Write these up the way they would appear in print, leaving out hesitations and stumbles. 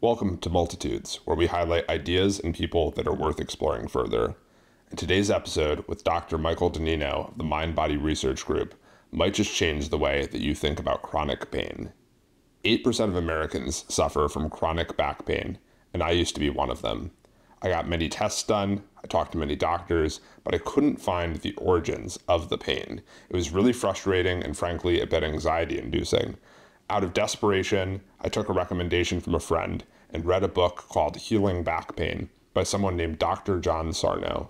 Welcome to Multitudes, where we highlight ideas and people that are worth exploring further. In today's episode, with Dr. Michael Donnino of the Mind-Body Research Group, might just change the way that you think about chronic pain. 8% of Americans suffer from chronic back pain, and I used to be one of them. I got many tests done, I talked to many doctors, but I couldn't find the origins of the pain. It was really frustrating and frankly a bit anxiety-inducing. Out of desperation, I took a recommendation from a friend and read a book called Healing Back Pain by someone named Dr. Sarno.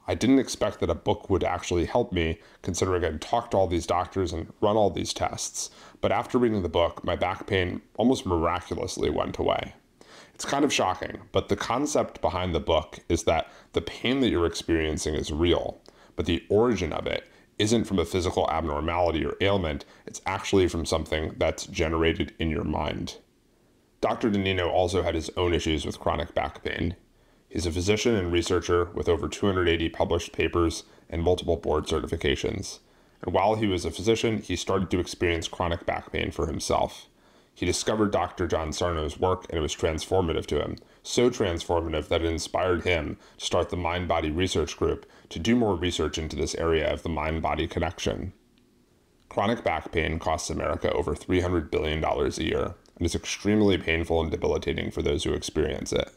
I didn't expect that a book would actually help me, considering I'd talked to all these doctors and run all these tests. But after reading the book, my back pain almost miraculously went away. It's kind of shocking, but the concept behind the book is that the pain that you're experiencing is real, but the origin of it isn't from a physical abnormality or ailment, it's actually from something that's generated in your mind. Dr. Donnino also had his own issues with chronic back pain. He's a physician and researcher with over 280 published papers and multiple board certifications. And while he was a physician, he started to experience chronic back pain for himself. He discovered Dr. Sarno's work and it was transformative to him. So transformative that it inspired him to start the Mind-Body Research Group to do more research into this area of the mind-body connection. Chronic back pain costs America over $300 billion a year and is extremely painful and debilitating for those who experience it.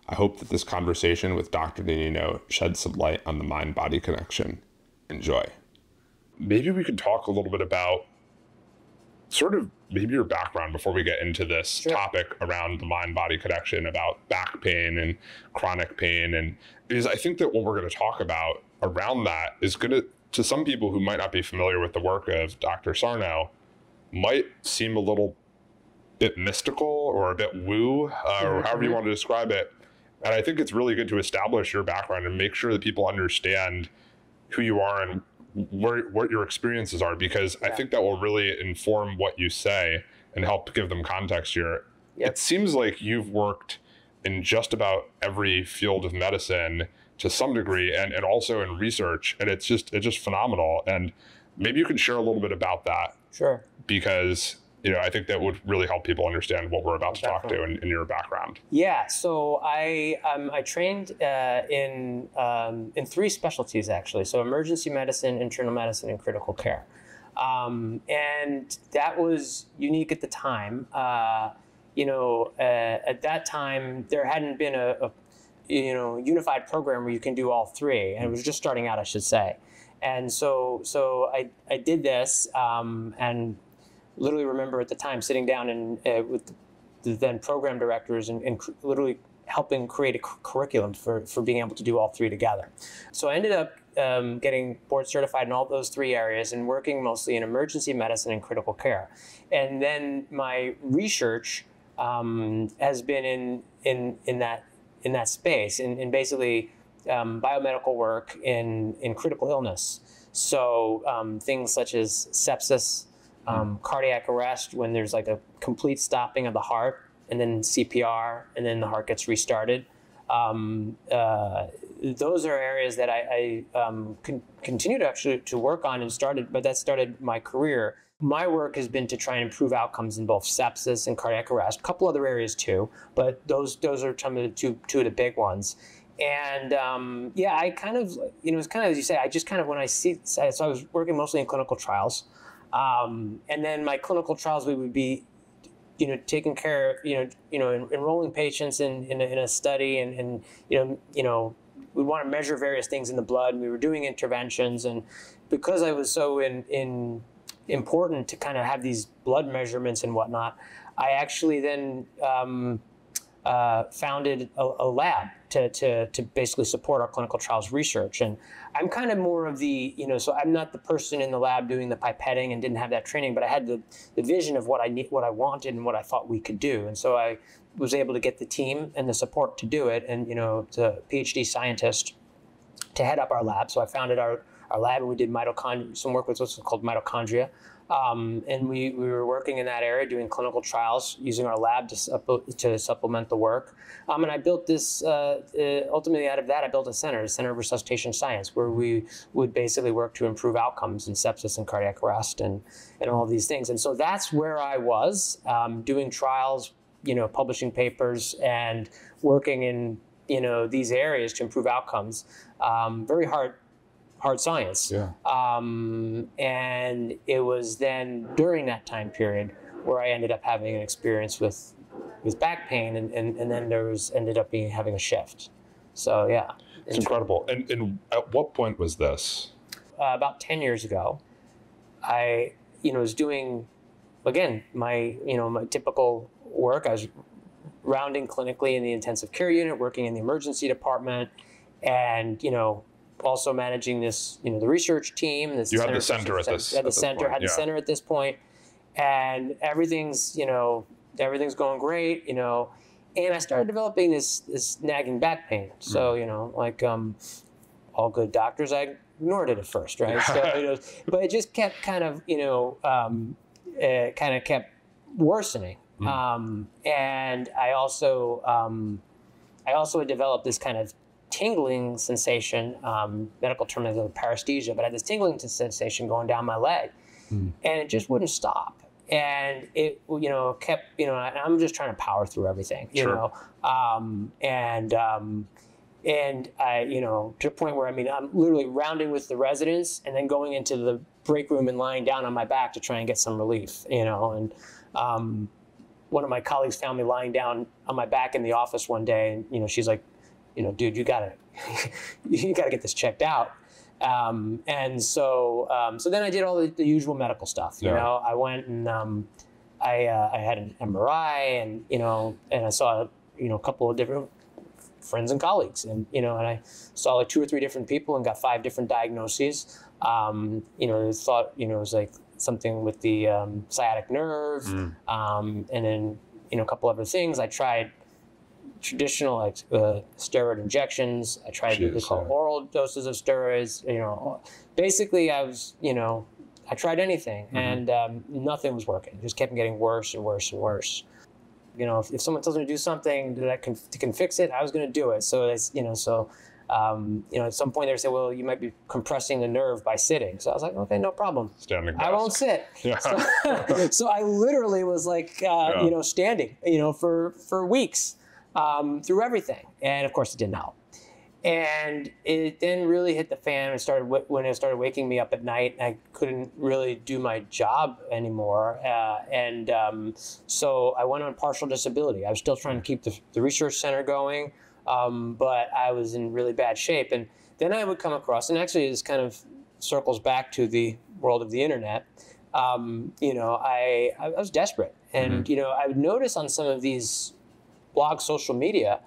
I hope that this conversation with Dr. Donnino sheds some light on the mind-body connection. Enjoy. Maybe we could talk a little bit about sort of maybe your background before we get into this topic around the mind-body connection, about back pain and chronic pain. And because I think that what we're going to talk about around that is going to some people who might not be familiar with the work of Dr. Sarno, might seem a little bit mystical or a bit woo, or however you want to describe it. And I think it's really good to establish your background and make sure that people understand who you are and what your experiences are, because I think that will really inform what you say and help give them context here. It seems like you've worked in just about every field of medicine to some degree, and also in research, and it's just phenomenal. And maybe you can share a little bit about that. Sure. Because I think that would really help people understand what we're about to talk to in your background. Yeah, so I trained in three specialties, actually. So emergency medicine, internal medicine, and critical care. And that was unique at the time. At that time, there hadn't been a unified program where you can do all three. And it was just starting out, I should say. And so I did this and literally remember at the time sitting down and with the then program directors and literally helping create a curriculum for being able to do all three together. So I ended up getting board certified in all those three areas and working mostly in emergency medicine and critical care. And then my research has been in that space, in basically biomedical work in critical illness. So things such as sepsis, cardiac arrest, when there's like a complete stopping of the heart, and then CPR, and then the heart gets restarted. Those are areas that I continue to actually to work on but that started my career. My work has been to try and improve outcomes in both sepsis and cardiac arrest, a couple other areas too, but those are some of the two of the big ones. And I kind of, it's kind of, as you say, I just kind of, so I was working mostly in clinical trials. And then my clinical trials, we would be, taking care of, enrolling patients in a study, and we want to measure various things in the blood. And we were doing interventions, and because I was so important to kind of have these blood measurements and whatnot, I actually then founded a lab to basically support our clinical trials research. And I'm kind of more of the, so I'm not the person in the lab doing the pipetting and didn't have that training, but I had the vision of what I wanted and what I thought we could do. And so I was able to get the team and the support to do it, and, the PhD scientist to head up our lab. So I founded our lab, and we did some work with what's called mitochondria. And we were working in that area, doing clinical trials, using our lab to supplement the work. And I built this, ultimately out of that, I built a Center of Resuscitation Science, where we would basically work to improve outcomes in sepsis and cardiac arrest and all of these things. And so that's where I was, doing trials, publishing papers and working in, these areas to improve outcomes. Very hard science. Yeah. And it was then during that time period where I ended up having an experience with back pain, and then ended up having a shift. So yeah. It's incredible. And at what point was this? About 10 years ago, I, was doing, again, my typical work. I was rounding clinically in the intensive care unit, working in the emergency department, and, also managing this, the research team. You had the center at this. Had the center at this point, and everything's going great, and I started developing this nagging back pain. So, all good doctors, I ignored it at first, right? So, but it just kept kind of kept worsening. And I also had developed this kind of tingling sensation, medical term is paresthesia, but I had this tingling sensation going down my leg, and it just wouldn't stop. And it, kept, and I'm just trying to power through everything, and I, to the point where, I'm literally rounding with the residents and then going into the break room and lying down on my back to try and get some relief, and one of my colleagues found me lying down on my back in the office one day, and, she's like, dude, you gotta get this checked out. And so then I did all the usual medical stuff. I went and I had an MRI, and and I saw a couple of different friends and colleagues, and and I saw like 2 or 3 different people and got 5 different diagnoses. Thought it was like something with the sciatic nerve, and then a couple other things. I tried traditional steroid injections. I tried what they call oral doses of steroids. Basically I was I tried anything, and nothing was working. It just kept getting worse and worse and worse. If someone tells me to do something that can fix it, I was going to do it. So it's at some point they say, well, you might be compressing the nerve by sitting. So I was like, okay, no problem. Standing. I won't sit. Yeah. So I literally was like, standing, for weeks. Through everything, and of course it didn't help. And it then really hit the fan. When it started waking me up at night. I couldn't really do my job anymore, so I went on partial disability. I was still trying to keep the research center going, but I was in really bad shape. And then I would come across, and actually this kind of circles back to the world of the internet. I was desperate, and I would notice on some of these blog, social media,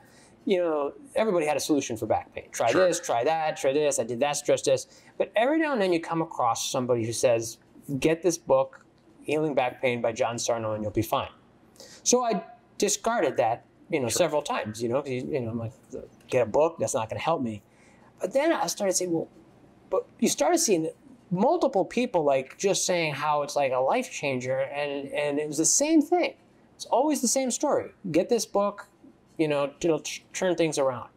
everybody had a solution for back pain. Try this, try that, try this. I did that, stress this. But every now and then you come across somebody who says, get this book, Healing Back Pain by John Sarno, and you'll be fine. So I discarded that, several times, I'm like, get a book, that's not going to help me. But then I started saying, but you started seeing multiple people just saying how it's like a life changer, and it was the same thing. It's always the same story. Get this book, it'll turn things around.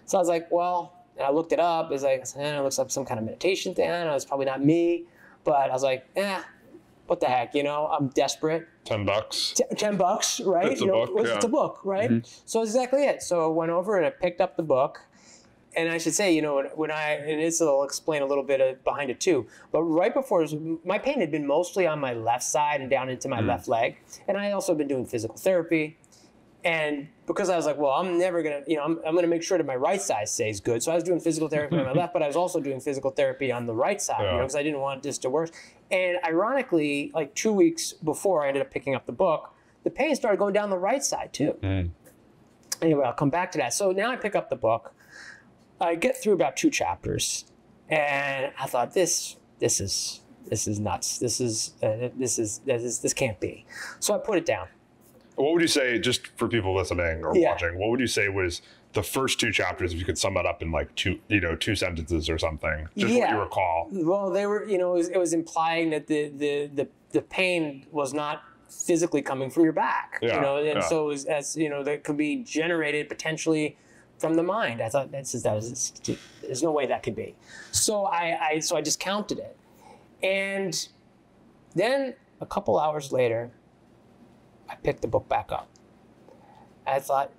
So I was like, well, and I looked it up. It looks like some kind of meditation thing. I know it's probably not me, but I was like, what the heck, I'm desperate. $10. $10, right? It's a book, It's a book, right? So that's exactly it. So I went over and I picked up the book. And I should say, and this will explain a little bit behind it too, but right before, my pain had been mostly on my left side and down into my left leg. And I also been doing physical therapy. And because I was like, well, I'm never going to, I'm going to make sure that my right side stays good. So I was doing physical therapy on my left, but I was also doing physical therapy on the right side, because I didn't want this to work. And ironically, like 2 weeks before I ended up picking up the book, the pain started going down the right side too. Anyway, I'll come back to that. So now I pick up the book. I get through about 2 chapters, and I thought, this is nuts. This can't be. So I put it down. What would you say, just for people listening or watching, what would you say was the first 2 chapters, if you could sum it up in like 2 sentences or something, just what you recall? Well, they were, it was implying that the pain was not physically coming from your back, so it was, that could be generated potentially from the mind. I thought there's no way that could be. So I discounted it. And then a couple hours later, I picked the book back up. I thought,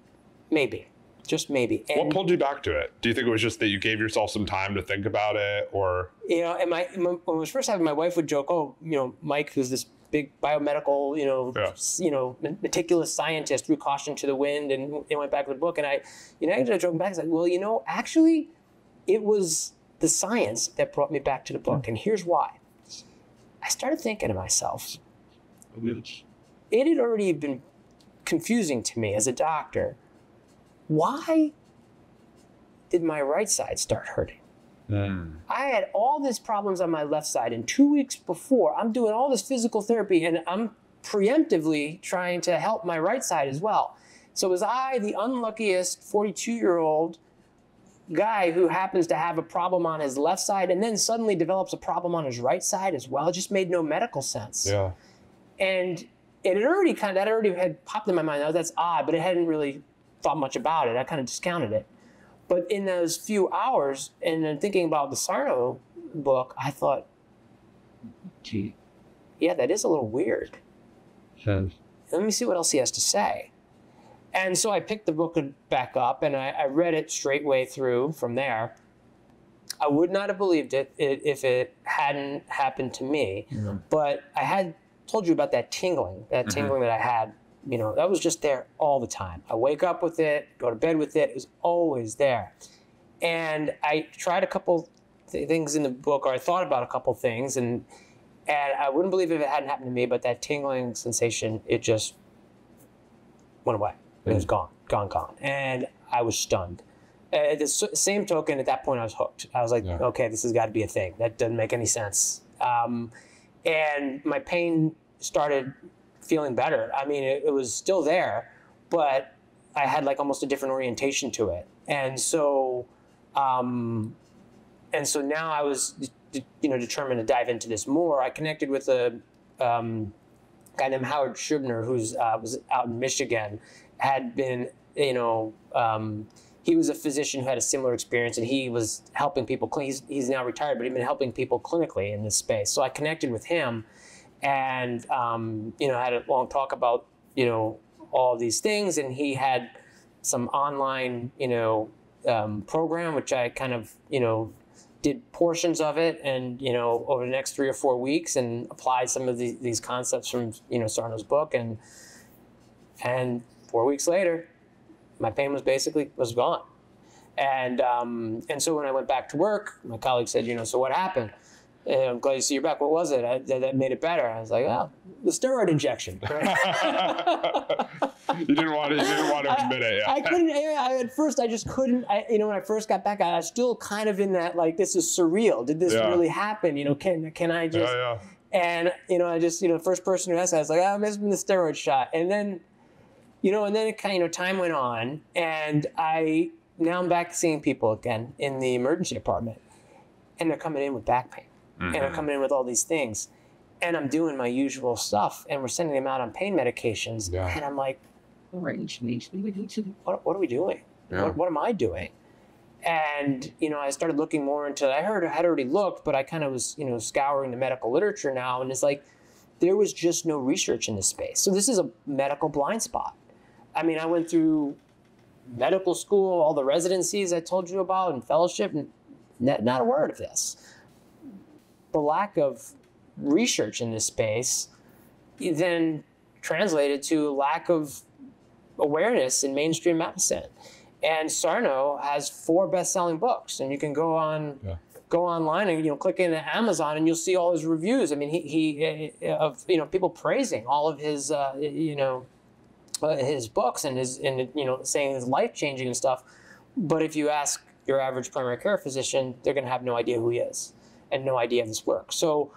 maybe, just maybe. And, what pulled you back to it? Do you think it was just that you gave yourself some time to think about it, or? You know, and when I was first having, my wife would joke, oh, you know, Mike, who's this big biomedical, meticulous scientist, threw caution to the wind and went back to the book. And I ended up joking back. I was like, well, actually, it was the science that brought me back to the book. And here's why. I started thinking to myself, it had already been confusing to me as a doctor. Why did my right side start hurting? I had all these problems on my left side, and 2 weeks before, I'm doing all this physical therapy, and I'm preemptively trying to help my right side as well. So was I the unluckiest 42-year-old guy who happens to have a problem on his left side and then suddenly develops a problem on his right side as well? It just made no medical sense. Yeah. And it had already had popped in my mind. Oh, that's odd, but I hadn't really thought much about it. I kind of discounted it. But in those few hours, and then thinking about the Sarno book, I thought, gee, yeah, that is a little weird. Let me see what else he has to say. And so I picked the book back up, and I read it straightway through from there. I would not have believed it if it hadn't happened to me. Mm-hmm. But I had told you about that tingling that I had. You know, that was just there all the time. I wake up with it, go to bed with it. It was always there. And I tried a couple things in the book, or I thought about a couple things, and I wouldn't believe it if it hadn't happened to me, but that tingling sensation, it just went away. It was gone. And I was stunned. At the same token, at that point, I was hooked. I was like, okay, this has got to be a thing. That doesn't make any sense. And my pain started feeling better. I mean, it was still there, but I had like almost a different orientation to it. And so now I was, determined to dive into this more. I connected with a guy named Howard Schubner, who's was out in Michigan, had been, he was a physician who had a similar experience, and he was helping people. He's now retired, but he'd been helping people clinically in this space. So I connected with him, and had a long talk about all these things, and he had some online program, which I kind of did portions of it, and over the next 3 or 4 weeks, and applied some of these concepts from Sarno's book, and 4 weeks later, my pain was gone. And so when I went back to work, my colleague said, so what happened? And I'm glad to see you're back. What was it that made it better? I was like, the steroid injection. Right? You didn't want to admit it. Yeah. I couldn't. At first, I just couldn't. When I first got back, I was still kind of in that, like, this is surreal. Did this really happen? Can I just? Yeah. And I just the first person who asked, I was like, it's been the steroid shot. And then, and then it kind of time went on, and now I'm back seeing people again in the emergency department, and they're coming in with back pain. And I'm coming in with all these things, and I'm doing my usual stuff, and we're sending them out on pain medications, and I'm like, what are we doing? Yeah. What am I doing? And I started looking more into it. I had already looked, but I kind of was scouring the medical literature now, and it's like there was just no research in this space. So this is a medical blind spot. I mean, I went through medical school, all the residencies I told you about, and fellowship, and not a word of this. The lack of research in this space then translated to lack of awareness in mainstream medicine. And Sarno has 4 best-selling books, and you can go online and click into Amazon, and you'll see all his reviews. I mean, he people praising all of his his books and saying it's life-changing and stuff. But if you ask your average primary care physician, they're going to have no idea who he is and no idea this works. So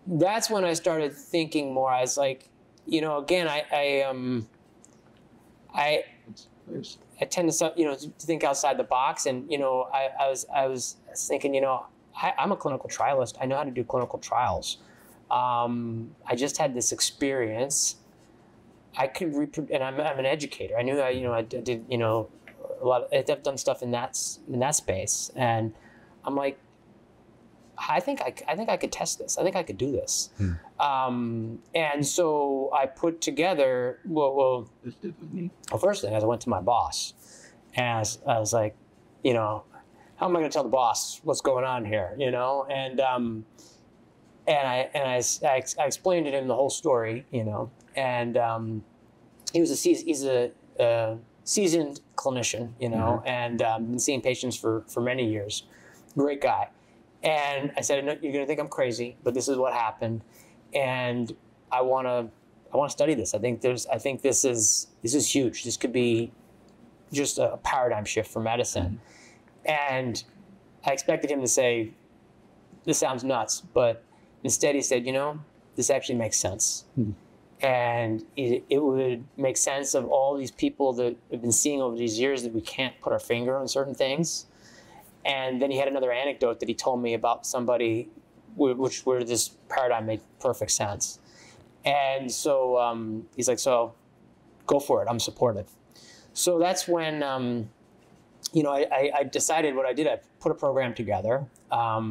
that's when I started thinking more. I was like, again, I tend to think outside the box, and I was thinking, I'm a clinical trialist. I know how to do clinical trials. I just had this experience. I could and I'm an educator. I knew I did a lot. I've done stuff in that space, and I'm like, I think I could test this. I think I could do this. And so I put together, first thing is I went to my boss, and I was like, you know, how am I going to tell the boss what's going on here, you know? And I explained to him the whole story, you know, and he's a seasoned clinician, you know, and been seeing patients for many years. Great guy. And I said, no, you're going to think I'm crazy, but this is what happened, and I want to study this. I think this is huge. This could be just a paradigm shift for medicine. And I expected him to say, this sounds nuts, but instead he said, you know, this actually makes sense. And it would make sense of all these people that have been seeing over these years that we can't put our finger on certain things. And then he had another anecdote that he told me about somebody where this paradigm made perfect sense. And so he's like, so go for it. I'm supportive. So that's when, you know, I decided what I did. I put a program together. I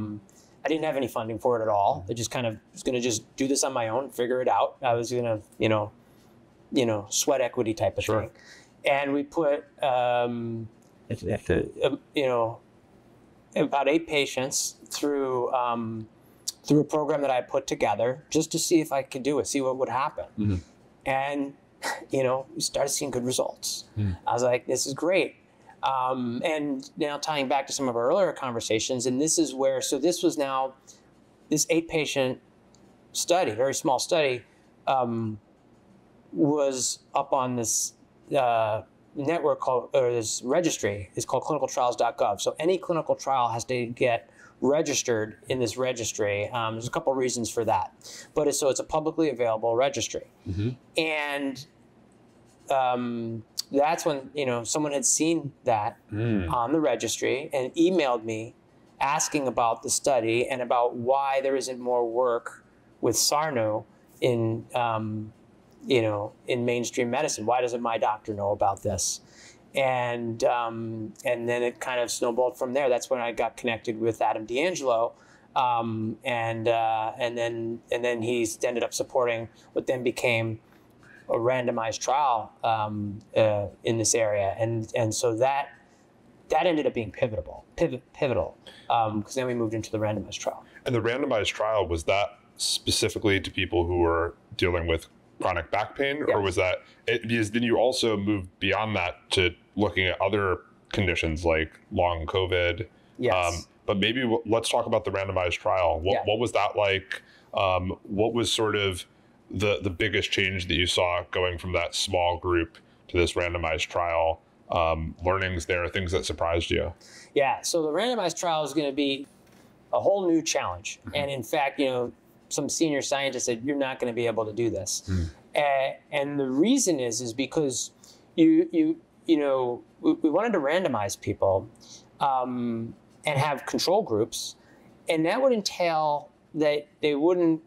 didn't have any funding for it at all. I just kind of was going to just do this on my own, figure it out. I was going to, you know, sweat equity type of thing. And we put, you know, about 8 patients through a program that I put together just to see if I could do it, see what would happen. And, you know, we started seeing good results. I was like, this is great. And now tying back to some of our earlier conversations, and this is where, so this was now, this 8-patient study, very small study, was up on this network called, or this registry, is called clinicaltrials.gov. So any clinical trial has to get registered in this registry. There's a couple reasons for that, but it's a publicly available registry. And that's when, you know, someone had seen that on the registry and emailed me asking about the study and about why there isn't more work with Sarno in, you know, in mainstream medicine. Why doesn't my doctor know about this? And then it kind of snowballed from there. That's when I got connected with Adam D'Angelo, and then he ended up supporting what then became a randomized trial in this area, and so that ended up being pivotal, because then we moved into the randomized trial. And the randomized trial, was that specifically to people who were dealing with chronic back pain, or was that it? Because then you also moved beyond that to looking at other conditions like long COVID. Yes. But maybe let's talk about the randomized trial. What was that like? What was sort of the biggest change that you saw going from that small group to this randomized trial? Learnings there, things that surprised you? Yeah, so the randomized trial is going to be a whole new challenge. And in fact, you know, some senior scientists said, you're not going to be able to do this. And the reason is because you know, we wanted to randomize people and have control groups, and that would entail that they wouldn't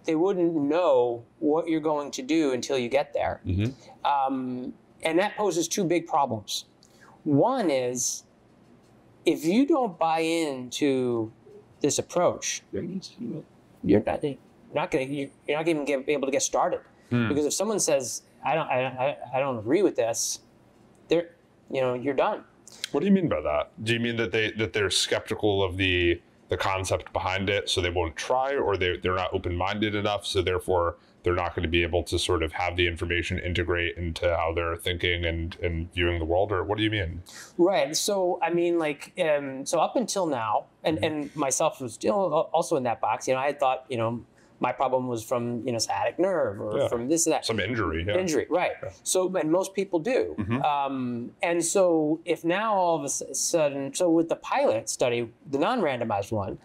know what you're going to do until you get there. And that poses 2 big problems. One is, if you don't buy into this approach, you're not even be able to get started. Because if someone says, I don't agree with this, you're done. What do you mean by that? Do you mean that they're skeptical of the concept behind it, so they won't try, or they're not open-minded enough, so therefore they're not going to be able to sort of have the information integrate into how they're thinking and viewing the world? Or what do you mean? Right. So I mean, like, so up until now, and myself was still also in that box. You know, I had thought, you know, my problem was from, you know, sciatic nerve or from this and that. Some injury. Injury, right. Yeah. So, and most people do. And so if now all of a sudden, so with the pilot study, the non-randomized one,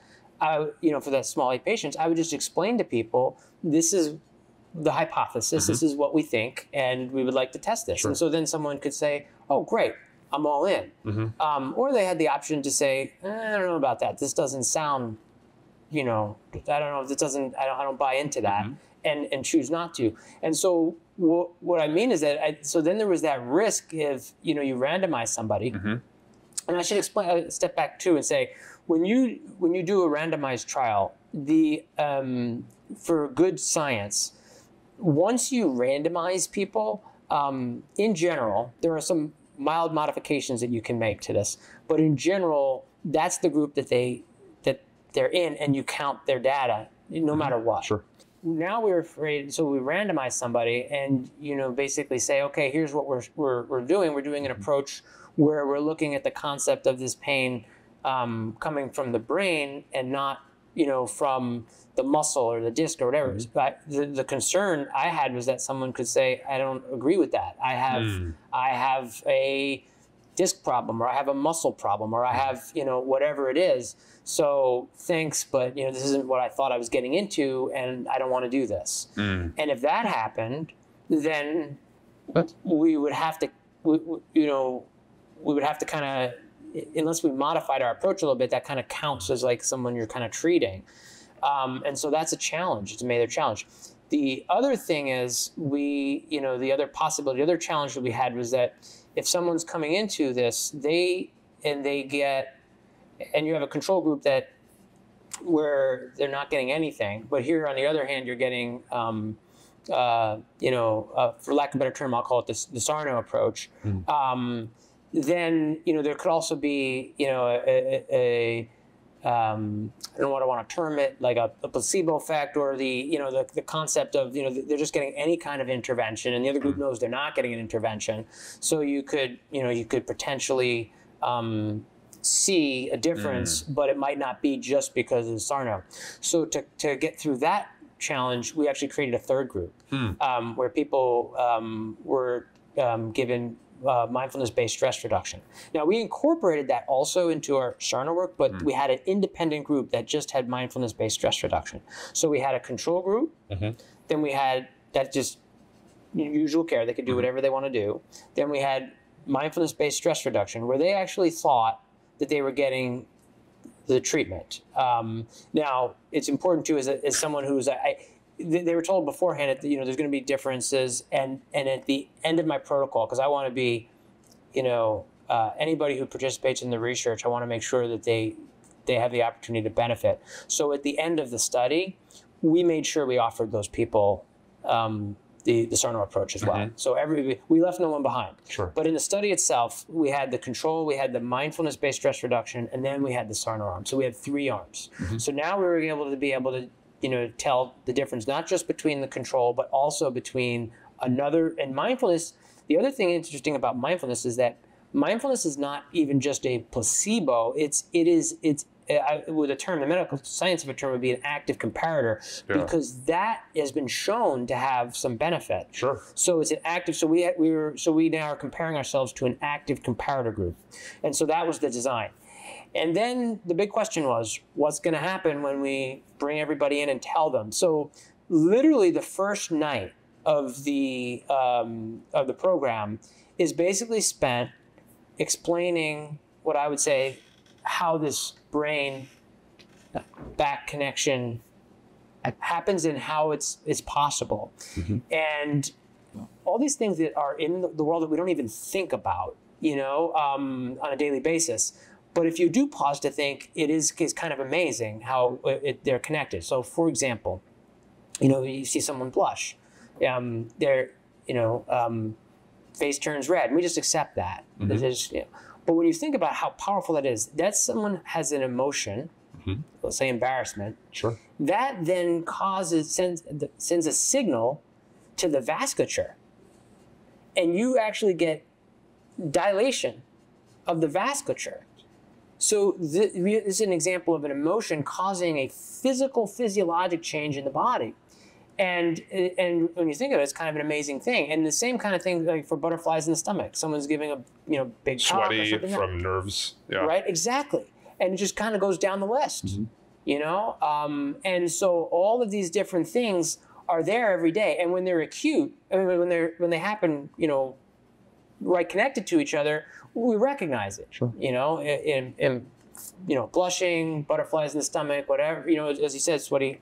you know, for the small 8 patients, I would just explain to people, this is the hypothesis, this is what we think, and we would like to test this. And so then someone could say, oh, great, I'm all in. Or they had the option to say, I don't know about that. This doesn't sound, you know, I don't know if it doesn't, I don't buy into that, and choose not to. And so what I mean is that, so then there was that risk if, you know, you randomize somebody And I should explain, step back too and say, when you do a randomized trial, for good science, once you randomize people, in general, there are some mild modifications that you can make to this, but in general, that's the group that they're in, and you count their data no matter what. Sure. Now we're afraid, so we randomize somebody, and basically say, okay, here's what we're doing. We're doing an approach where we're looking at the concept of this pain coming from the brain and not from the muscle or the disc or whatever. Mm-hmm. But the concern I had was that someone could say, I don't agree with that. I have a disc problem, or I have a muscle problem, or I have whatever it is. So thanks, but this isn't what I thought I was getting into, and I don't want to do this. And if that happened, then we would have to kind of, unless we modified our approach a little bit, that kind of counts as like someone you're kind of treating. And so that's a challenge. It's a major challenge. The other thing is the other challenge that we had was that if someone's coming into this, and you have a control group where they're not getting anything, but here on the other hand, you're getting, for lack of a better term, I'll call it the Sarno approach. Then there could also be I don't know what I want to term it, like a placebo effect, or the concept of they're just getting any kind of intervention, and the other group knows they're not getting an intervention. So you could potentially see a difference, but it might not be just because of Sarno. So to get through that challenge, we actually created a third group where people were given mindfulness-based stress reduction. Now, we incorporated that also into our Sarno work, but we had an independent group that just had mindfulness-based stress reduction. So we had a control group, then we had that just usual care. They could do whatever they want to do. Then we had mindfulness-based stress reduction, where they actually thought that they were getting the treatment. Now, it's important too, as someone who's, they were told beforehand that there's going to be differences, and at the end of my protocol, because I want to be, anybody who participates in the research, I want to make sure that they have the opportunity to benefit. So at the end of the study, we made sure we offered those people the Sarno approach as well. So we left no one behind. Sure. But in the study itself, we had the control, we had the mindfulness-based stress reduction, and then we had the Sarno arm. So we had 3 arms. So now we were able to tell the difference, not just between the control, but also between and mindfulness. The other thing interesting about mindfulness is that mindfulness is not even just a placebo. It's with a term, the medical science of a term would be an active comparator, because that has been shown to have some benefit. Sure. So it's an active. So we now are comparing ourselves to an active comparator group, and so that was the design. And then the big question was, what's going to happen when we bring everybody in and tell them? So literally the first night of the program is basically spent explaining what I would say how this brain back connection happens and how it's possible. And all these things that are in the world that we don't even think about, on a daily basis. But if you do pause to think, it's kind of amazing how they're connected. So, for example, you see someone blush, their face turns red, and we just accept that. But when you think about how powerful that is, that someone has an emotion, let's say embarrassment. Sure. That then sends a signal to the vasculature, and you actually get dilation of the vasculature. So this is an example of an emotion causing a physiologic change in the body. And when you think of it, it's kind of an amazing thing. And the same kind of thing like for butterflies in the stomach. Someone's giving a big sweaty talk or something from nerves. Yeah. Right, exactly. And it just kind of goes down the list, And so all of these different things are there every day. And when they're acute, when they happen, right connected to each other, we recognize it. Sure. In blushing, butterflies in the stomach, whatever, as you said, sweaty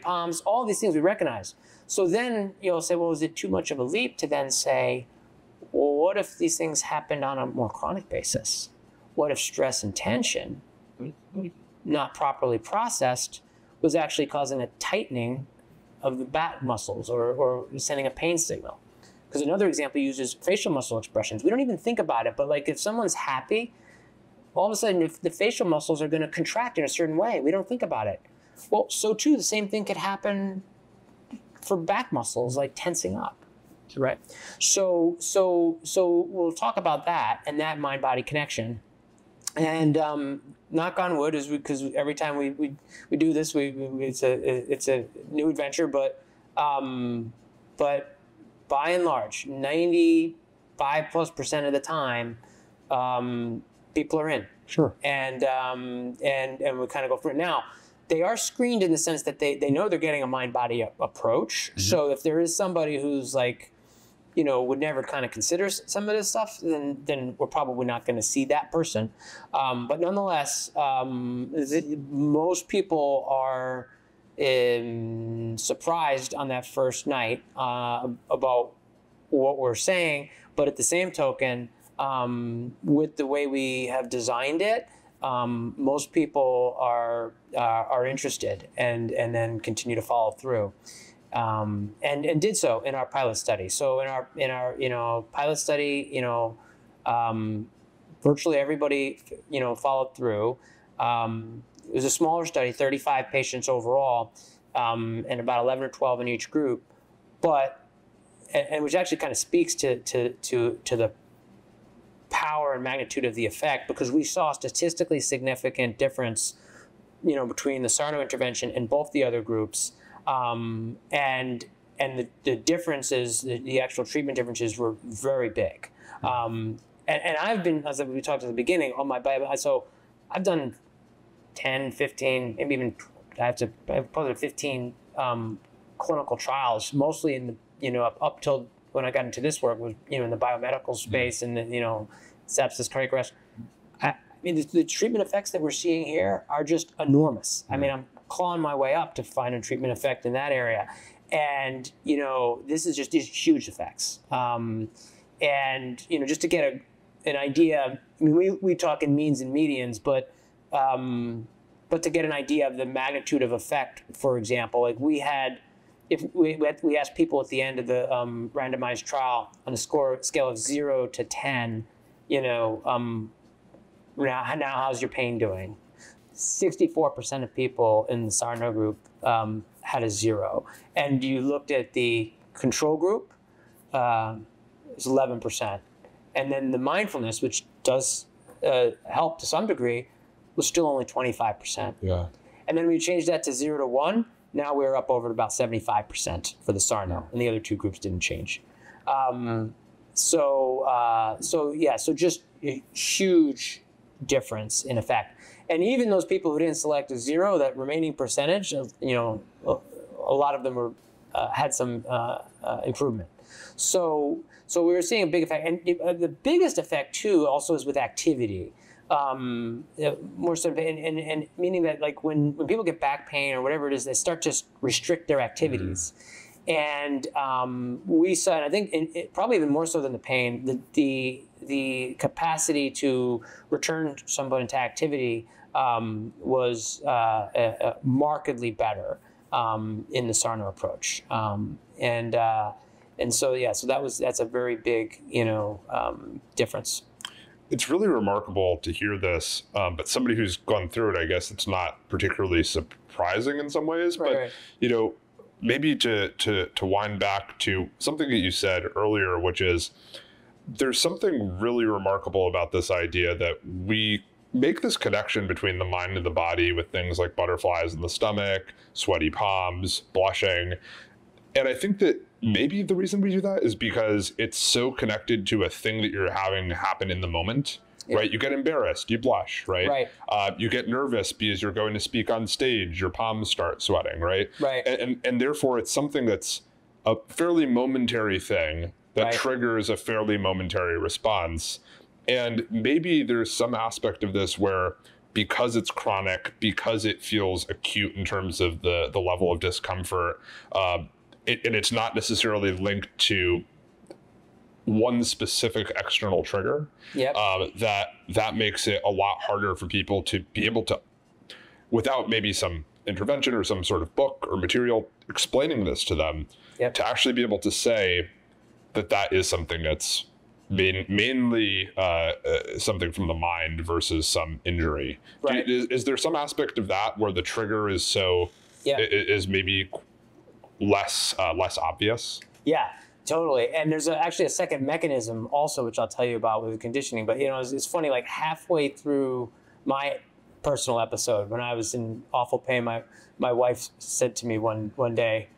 palms, all these things we recognize. So then you'll say, well, is it too much of a leap to then say, well, what if these things happened on a more chronic basis? what if stress and tension, not properly processed, was actually causing a tightening of the back muscles or sending a pain signal? Because another example uses facial muscle expressions. We don't even think about it, but like if someone's happy, all of a sudden if the facial muscles are going to contract in a certain way, we don't think about it. Well, so too, the same thing could happen for back muscles, like tensing up, right? So we'll talk about that and that mind-body connection. And knock on wood, is because every time we do this, it's a new adventure. But by and large, 95+% of the time, people are in. Sure. And we kind of go for it. Now, they are screened in the sense that they know they're getting a mind-body approach. Mm-hmm. So if there is somebody who's like, would never kind of consider some of this stuff, then we're probably not going to see that person. But nonetheless, most people are surprised on that first night about what we're saying. But at the same token, with the way we have designed it, most people are interested and then continue to follow through. And did so in our pilot study. So in our pilot study, virtually everybody followed through. It was a smaller study, 35 patients overall, and about 11 or 12 in each group, and which actually kind of speaks to the power and magnitude of the effect, because we saw a statistically significant difference, between the Sarno intervention and both the other groups. And the differences, the actual treatment differences were very big. And I've been, as we talked at the beginning, on my Bible, so I've done 10, 15, maybe even, I've probably 15 clinical trials, mostly in the, up till when I got into this work was, in the biomedical space and the, sepsis, cardiac arrest. I mean, the treatment effects that we're seeing here are just enormous. I mean, I'm clawing my way up to find a treatment effect in that area. And, this is just these huge effects. And, just to get an idea, I mean, we talk in means and medians, but to get an idea of the magnitude of effect, for example, like we asked people at the end of the randomized trial on a scale of 0 to 10, now how's your pain doing? 64% of people in the Sarno group had a 0. And you looked at the control group, it was 11%. And then the mindfulness, which does help to some degree, was still only 25%. Yeah. And then we changed that to 0 to 1. Now we're up over about 75% for the Sarno, and the other two groups didn't change. So just a huge difference in effect. And even those people who didn't select a 0, that remaining percentage of, a lot of them were had some improvement. So we were seeing a big effect, and the biggest effect too also is with activity. More so, and meaning that like when people get back pain or whatever it is, they start to restrict their activities. And we saw, and I think probably even more so than the pain, the capacity to return somebody into activity was markedly better in the Sarno approach. And so that's a very big difference. It's really remarkable to hear this, but somebody who's gone through it, I guess it's not particularly surprising in some ways. Right. But maybe to wind back to something that you said earlier, which is there's something really remarkable about this idea that we make this connection between the mind and the body with things like butterflies in the stomach, sweaty palms, blushing. And I think that maybe the reason we do that is because it's so connected to a thing that you're having happen in the moment, right? You get embarrassed, you blush, right? Right. You get nervous because you're going to speak on stage, your palms start sweating, right? Right. And therefore it's something that's a fairly momentary thing that triggers a fairly momentary response. And maybe there's some aspect of this where because it's chronic, because it feels acute in terms of the level of discomfort, and it's not necessarily linked to one specific external trigger, Yep. that makes it a lot harder for people to be able to, without maybe some intervention or some sort of book or material explaining this to them, Yep. to actually be able to say that is something that's mainly something from the mind versus some injury. Right. Is there some aspect of that where the trigger is is maybe less obvious? Yeah, totally. And there's actually a second mechanism also, which I'll tell you about with conditioning. But, it's funny, like halfway through my personal episode, when I was in awful pain, my wife said to me one day,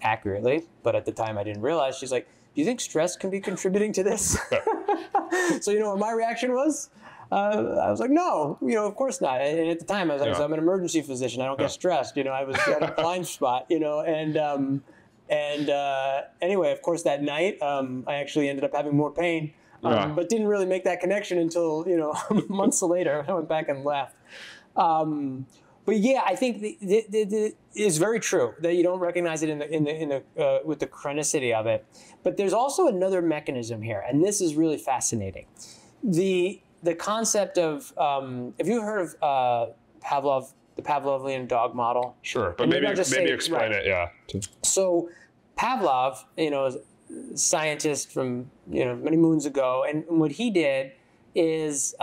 accurately, but at the time I didn't realize, she's like, do you think stress can be contributing to this? So you know what my reaction was? I was like, no, of course not. And at the time I was like, so I'm an emergency physician. I don't get stressed. I was at a blind spot, and anyway, of course, that night, I actually ended up having more pain, but didn't really make that connection until, months later. I went back and laughed. But yeah, I think it's very true that you don't recognize it with the chronicity of it. But there's also another mechanism here, and this is really fascinating. The concept of have you heard of the Pavlovian dog model? Sure, but maybe explain it. Yeah. So Pavlov, is a scientist from many moons ago, and what he did is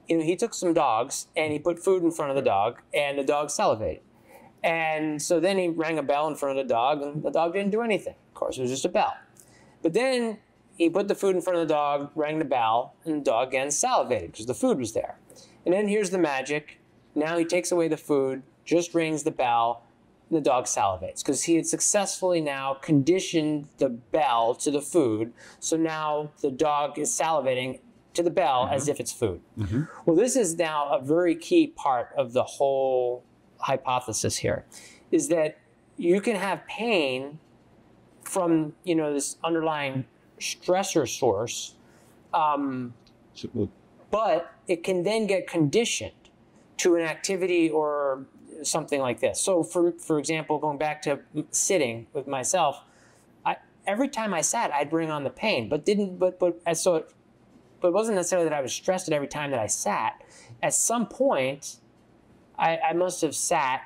he took some dogs and he put food in front of the dog, and the dog salivated. And so then he rang a bell in front of the dog, and the dog didn't do anything. Of course, it was just a bell. But then he put the food in front of the dog, rang the bell, and the dog again salivated because the food was there. And then here's the magic. Now he takes away the food, just rings the bell, and the dog salivates because he had successfully now conditioned the bell to the food. So now the dog is salivating to the bell as if it's food. Well, this is now a very key part of the whole hypothesis here, is that you can have pain from this underlying stressor source, but it can then get conditioned to an activity or something like this. So for example, going back to sitting with myself, every time I sat, I'd bring on the pain, but it wasn't necessarily that I was stressed at every time that I sat. At some point, I must have sat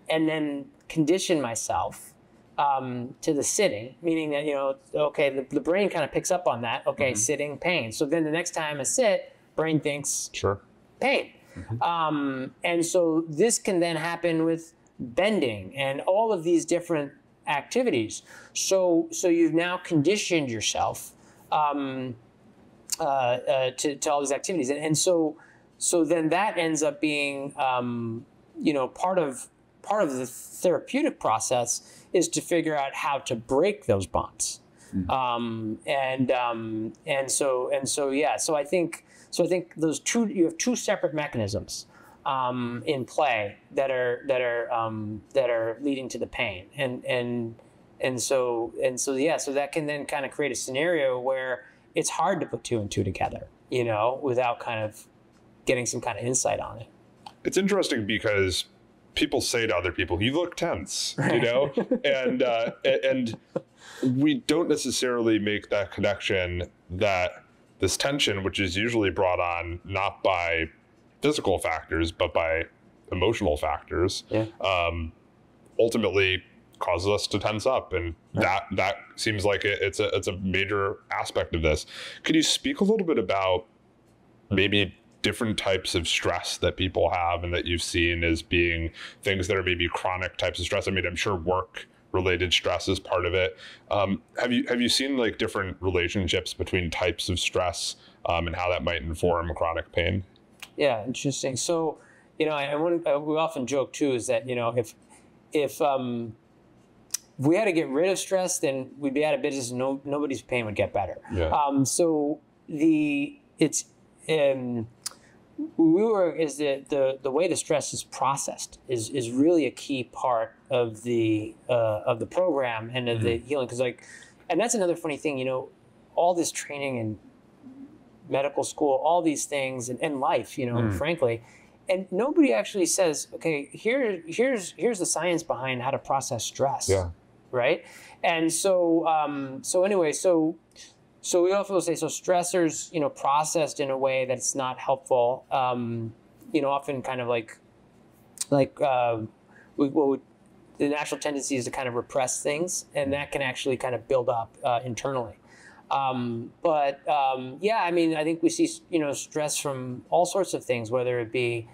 and then conditioned myself to the sitting, meaning that, okay, the brain kind of picks up on that. Okay, sitting, pain. So then the next time I sit, brain thinks pain. And so this can then happen with bending and all of these different activities. So you've now conditioned yourself to all these activities, and so then that ends up being part of the therapeutic process is to figure out how to break those bonds, so I think those two, you have two separate mechanisms in play that are leading to the pain, so that can then kind of create a scenario where it's hard to put two and two together, without kind of getting some kind of insight on it. It's interesting because people say to other people, "You look tense," and we don't necessarily make that connection that this tension, which is usually brought on not by physical factors but by emotional factors, ultimately causes us to tense up, and that seems like it's a major aspect of this. Could you speak a little bit about maybe different types of stress that people have and that you've seen as being things that are maybe chronic types of stress? I mean, I'm sure work related stress is part of it. Have you seen like different relationships between types of stress and how that might inform chronic pain? Yeah, interesting. So, we often joke too is that if we had to get rid of stress, then we'd be out of business and nobody's pain would get better. Yeah. So the way the stress is processed is really a key part of the program and of the healing. And that's another funny thing, all this training in medical school, all these things and life, frankly, and nobody actually says, okay, here's the science behind how to process stress. Yeah. Right. And so So we also say, so stressors, processed in a way that's not helpful, often kind of the natural tendency is to kind of repress things, and that can actually kind of build up internally. I think we see, stress from all sorts of things, whether it be,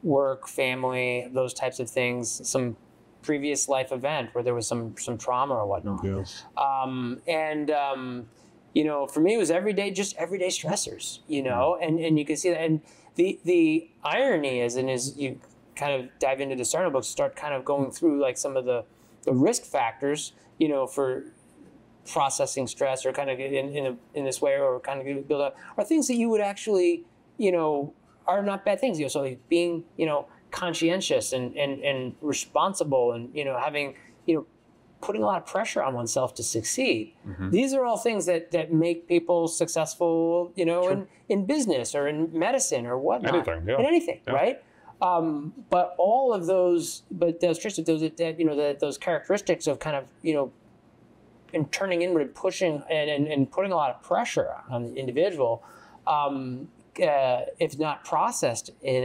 work, family, those types of things, some previous life event where there was some trauma or whatnot. Yes. For me, it was everyday stressors, and you can see that. And the irony is you kind of dive into the Sarno books, start kind of going through like some of the risk factors, for processing stress or kind of in this way, or kind of build up, are things that you would actually, are not bad things. So like being, conscientious and responsible, and having, putting a lot of pressure on oneself to succeed. Mm-hmm. These are all things that make people successful, sure. in business or in medicine or whatnot. Anything, yeah. In anything, yeah. Right? But all of those, those characteristics of kind of, and turning inward, pushing and putting a lot of pressure on the individual, if not processed in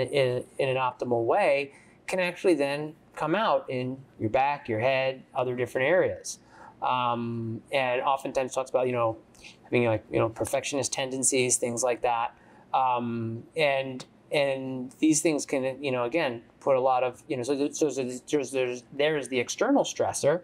an optimal way, can actually then come out in your back, your head, other different areas. And oftentimes talks about, having perfectionist tendencies, things like that. And these things can, again, put a lot of, there's the external stressor,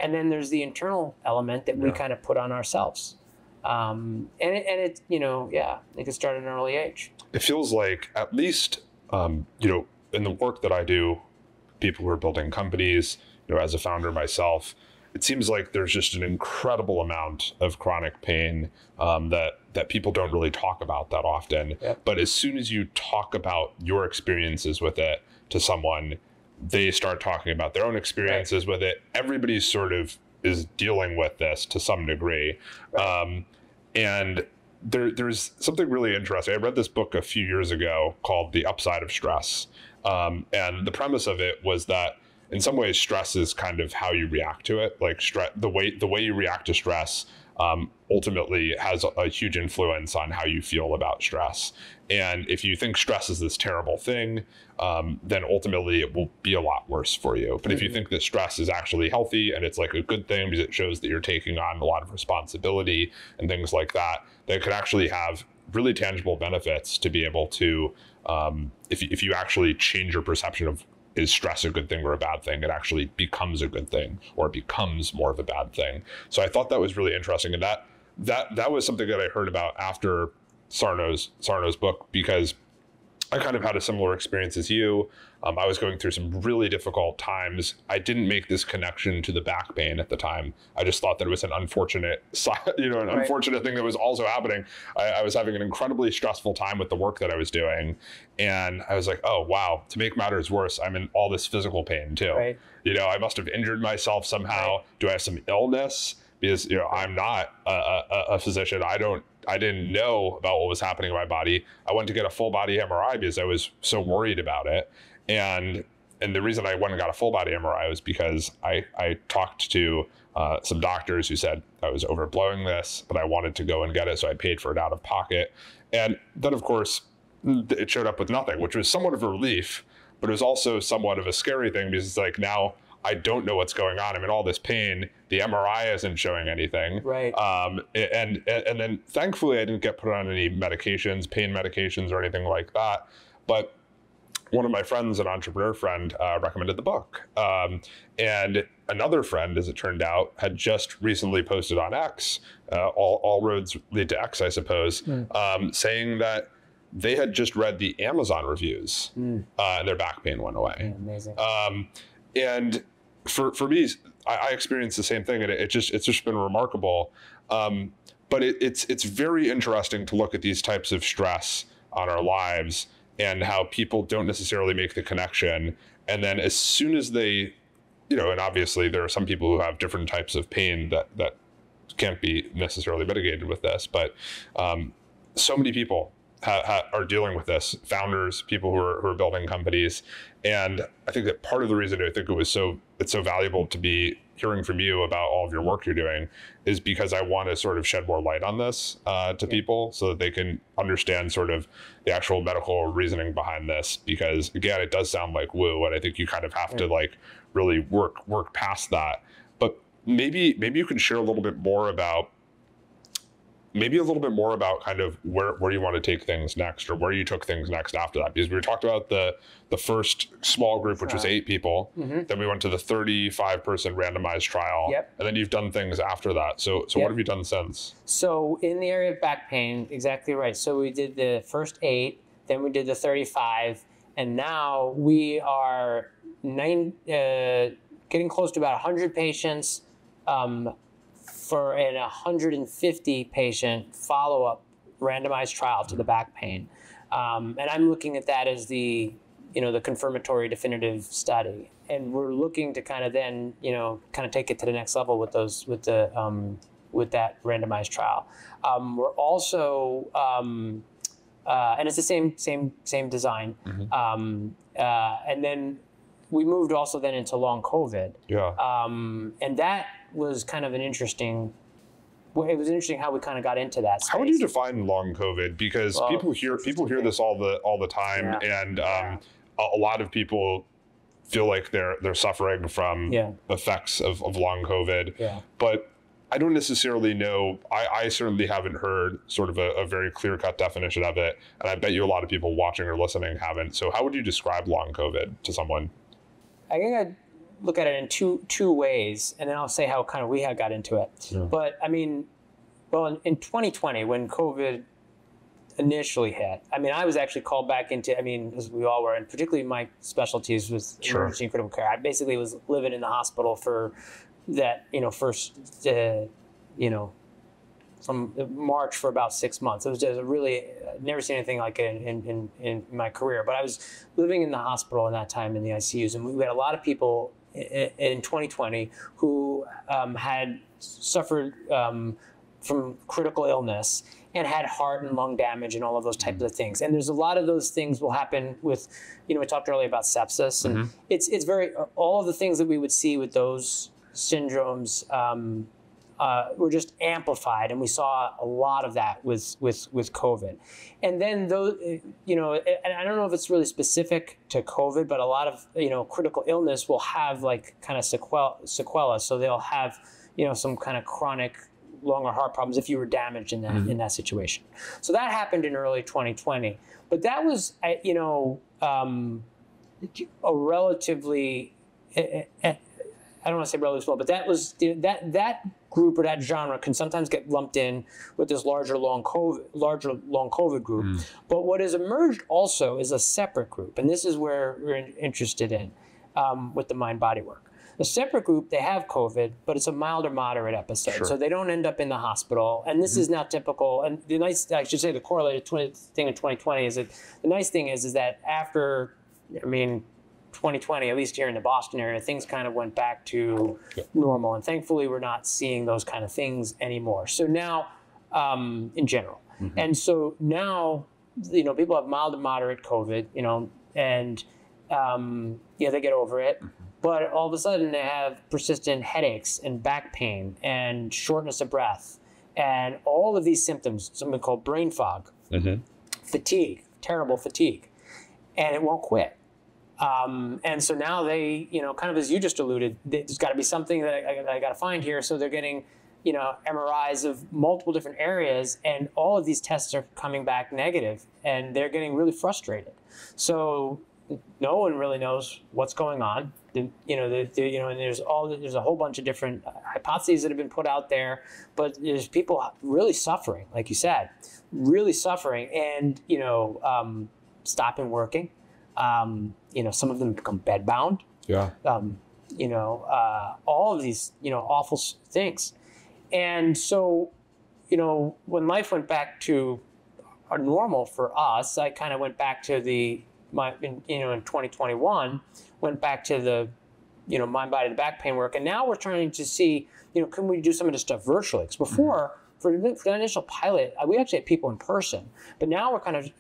and then there's the internal element that we kind of put on ourselves. It can start at an early age. It feels like, at least, in the work that I do, people who are building companies, as a founder myself, it seems like there's just an incredible amount of chronic pain that people don't really talk about that often. Yep. But as soon as you talk about your experiences with it to someone, they start talking about their own experiences with it. Everybody sort of is dealing with this to some degree. Right. And there's something really interesting. I read this book a few years ago called The Upside of Stress. And the premise of it was that in some ways, stress is kind of how you react to it. Like the way you react to stress ultimately has a huge influence on how you feel about stress. And if you think stress is this terrible thing, then ultimately it will be a lot worse for you. But if you think that stress is actually healthy and it's like a good thing because it shows that you're taking on a lot of responsibility and things like that, that could actually have really tangible benefits to be able to, if you actually change your perception of, is stress a good thing or a bad thing, it actually becomes a good thing, or it becomes more of a bad thing. So I thought that was really interesting. And that was something that I heard about after Sarno's book, because I kind of had a similar experience as you. I was going through some really difficult times. I didn't make this connection to the back pain at the time. I just thought that it was an unfortunate, unfortunate thing that was also happening. I was having an incredibly stressful time with the work that I was doing. And I was like, oh, wow, to make matters worse, I'm in all this physical pain too. Right. I must have injured myself somehow. Right. Do I have some illness? Because, I'm not a physician. I didn't know about what was happening in my body. I went to get a full body MRI because I was so worried about it. And the reason I went and got a full body MRI was because I talked to some doctors who said I was overblowing this, but I wanted to go and get it. So I paid for it out of pocket. And then, of course, it showed up with nothing, which was somewhat of a relief, but it was also somewhat of a scary thing, because it's like, now I don't know what's going on. I'm in all this pain. The MRI isn't showing anything. Right. And then thankfully I didn't get put on any medications, pain medications or anything like that. But one of my friends, an entrepreneur friend, recommended the book. And another friend, as it turned out, had just recently posted on X, all roads lead to X, I suppose, saying that they had just read the Amazon reviews and their back pain went away. Yeah, amazing. And for me, I experienced the same thing, and it's just been remarkable. But it's very interesting to look at these types of stress on our lives and how people don't necessarily make the connection. And then as soon as they, and obviously there are some people who have different types of pain that can't be necessarily mitigated with this, but so many people are dealing with this, founders, people who are building companies. And I think that part of the reason I think it's so valuable to be hearing from you about all of your work you're doing is because I want to sort of shed more light on this to people so that they can understand sort of the actual medical reasoning behind this. Because again, it does sound like woo, and I think you kind of have to like really work past that. But maybe you can share a little bit more about kind of where you want to take things next, or where you took things next after that. Because we talked about the first small group, which was 8 people. Then we went to the 35-person randomized trial. And then you've done things after that. So what have you done since? So in the area of back pain, exactly right. So we did the first 8, then we did the 35, and now we are getting close to about 100 patients for an 150 patient follow-up randomized trial to the back pain. And I'm looking at that as the confirmatory definitive study. And we're looking to kind of then, kind of take it to the next level with that randomized trial. We're also, and it's the same design. And then we moved also then into long COVID. And that was kind of it was interesting how we kind of got into that space. How would you define long COVID? Because people hear this all the time, and a lot of people feel like they're suffering from effects of long COVID. But I don't necessarily know. I certainly haven't heard sort of a very clear-cut definition of it, and I bet you a lot of people watching or listening haven't. So how would you describe long COVID to someone? I think I'd look at it in two ways, and then I'll say how kind of we had got into it. But I mean, well, in 2020, when COVID initially hit, I mean, I was actually called back into, as we all were, and particularly my specialties was emergency and critical care. I basically was living in the hospital for that, first, from March for about 6 months. It was just really, never seen anything like it in my career. But I was living in the hospital in that time in the ICUs, and we had a lot of people in 2020 who had suffered from critical illness and had heart and lung damage and all of those types of things. And there's a lot of those things will happen with, we talked earlier about sepsis, and it's very, all of the things that we would see with those syndromes were just amplified, and we saw a lot of that with COVID. And then those, and I don't know if it's really specific to COVID, but a lot of critical illness will have like kind of sequela. So they'll have some kind of chronic lung or heart problems if you were damaged in that situation. So that happened in early 2020, but that was a relatively. I don't want to say relatively small, but that was that group or that genre can sometimes get lumped in with this larger long COVID group. But what has emerged also is a separate group, and this is where we're interested in with the mind-body work. The separate group, they have COVID, but it's a mild or moderate episode, so they don't end up in the hospital. And this is now typical. And the correlated thing in 2020 is that the nice thing is that after, 2020, at least here in the Boston area, things kind of went back to normal. And thankfully, we're not seeing those kind of things anymore. So now, in general. And so now, people have mild to moderate COVID, and they get over it. But all of a sudden, they have persistent headaches and back pain and shortness of breath and all of these symptoms, something called brain fog, fatigue, terrible fatigue, and it won't quit. And so now they, kind of as you just alluded, there's got to be something that I got to find here. So they're getting, MRIs of multiple different areas, and all of these tests are coming back negative, and they're getting really frustrated. So no one really knows what's going on. And there's a whole bunch of different hypotheses that have been put out there, but there's people really suffering, like you said, really suffering, and stopping working. Some of them become bedbound. All of these, awful things. And so, when life went back to a normal for us, I kind of went back to in 2021, went back to the, mind, body, the back pain work. And now we're trying to see, can we do some of this stuff virtually? Because before, for the initial pilot, we actually had people in person, but now we're kind of,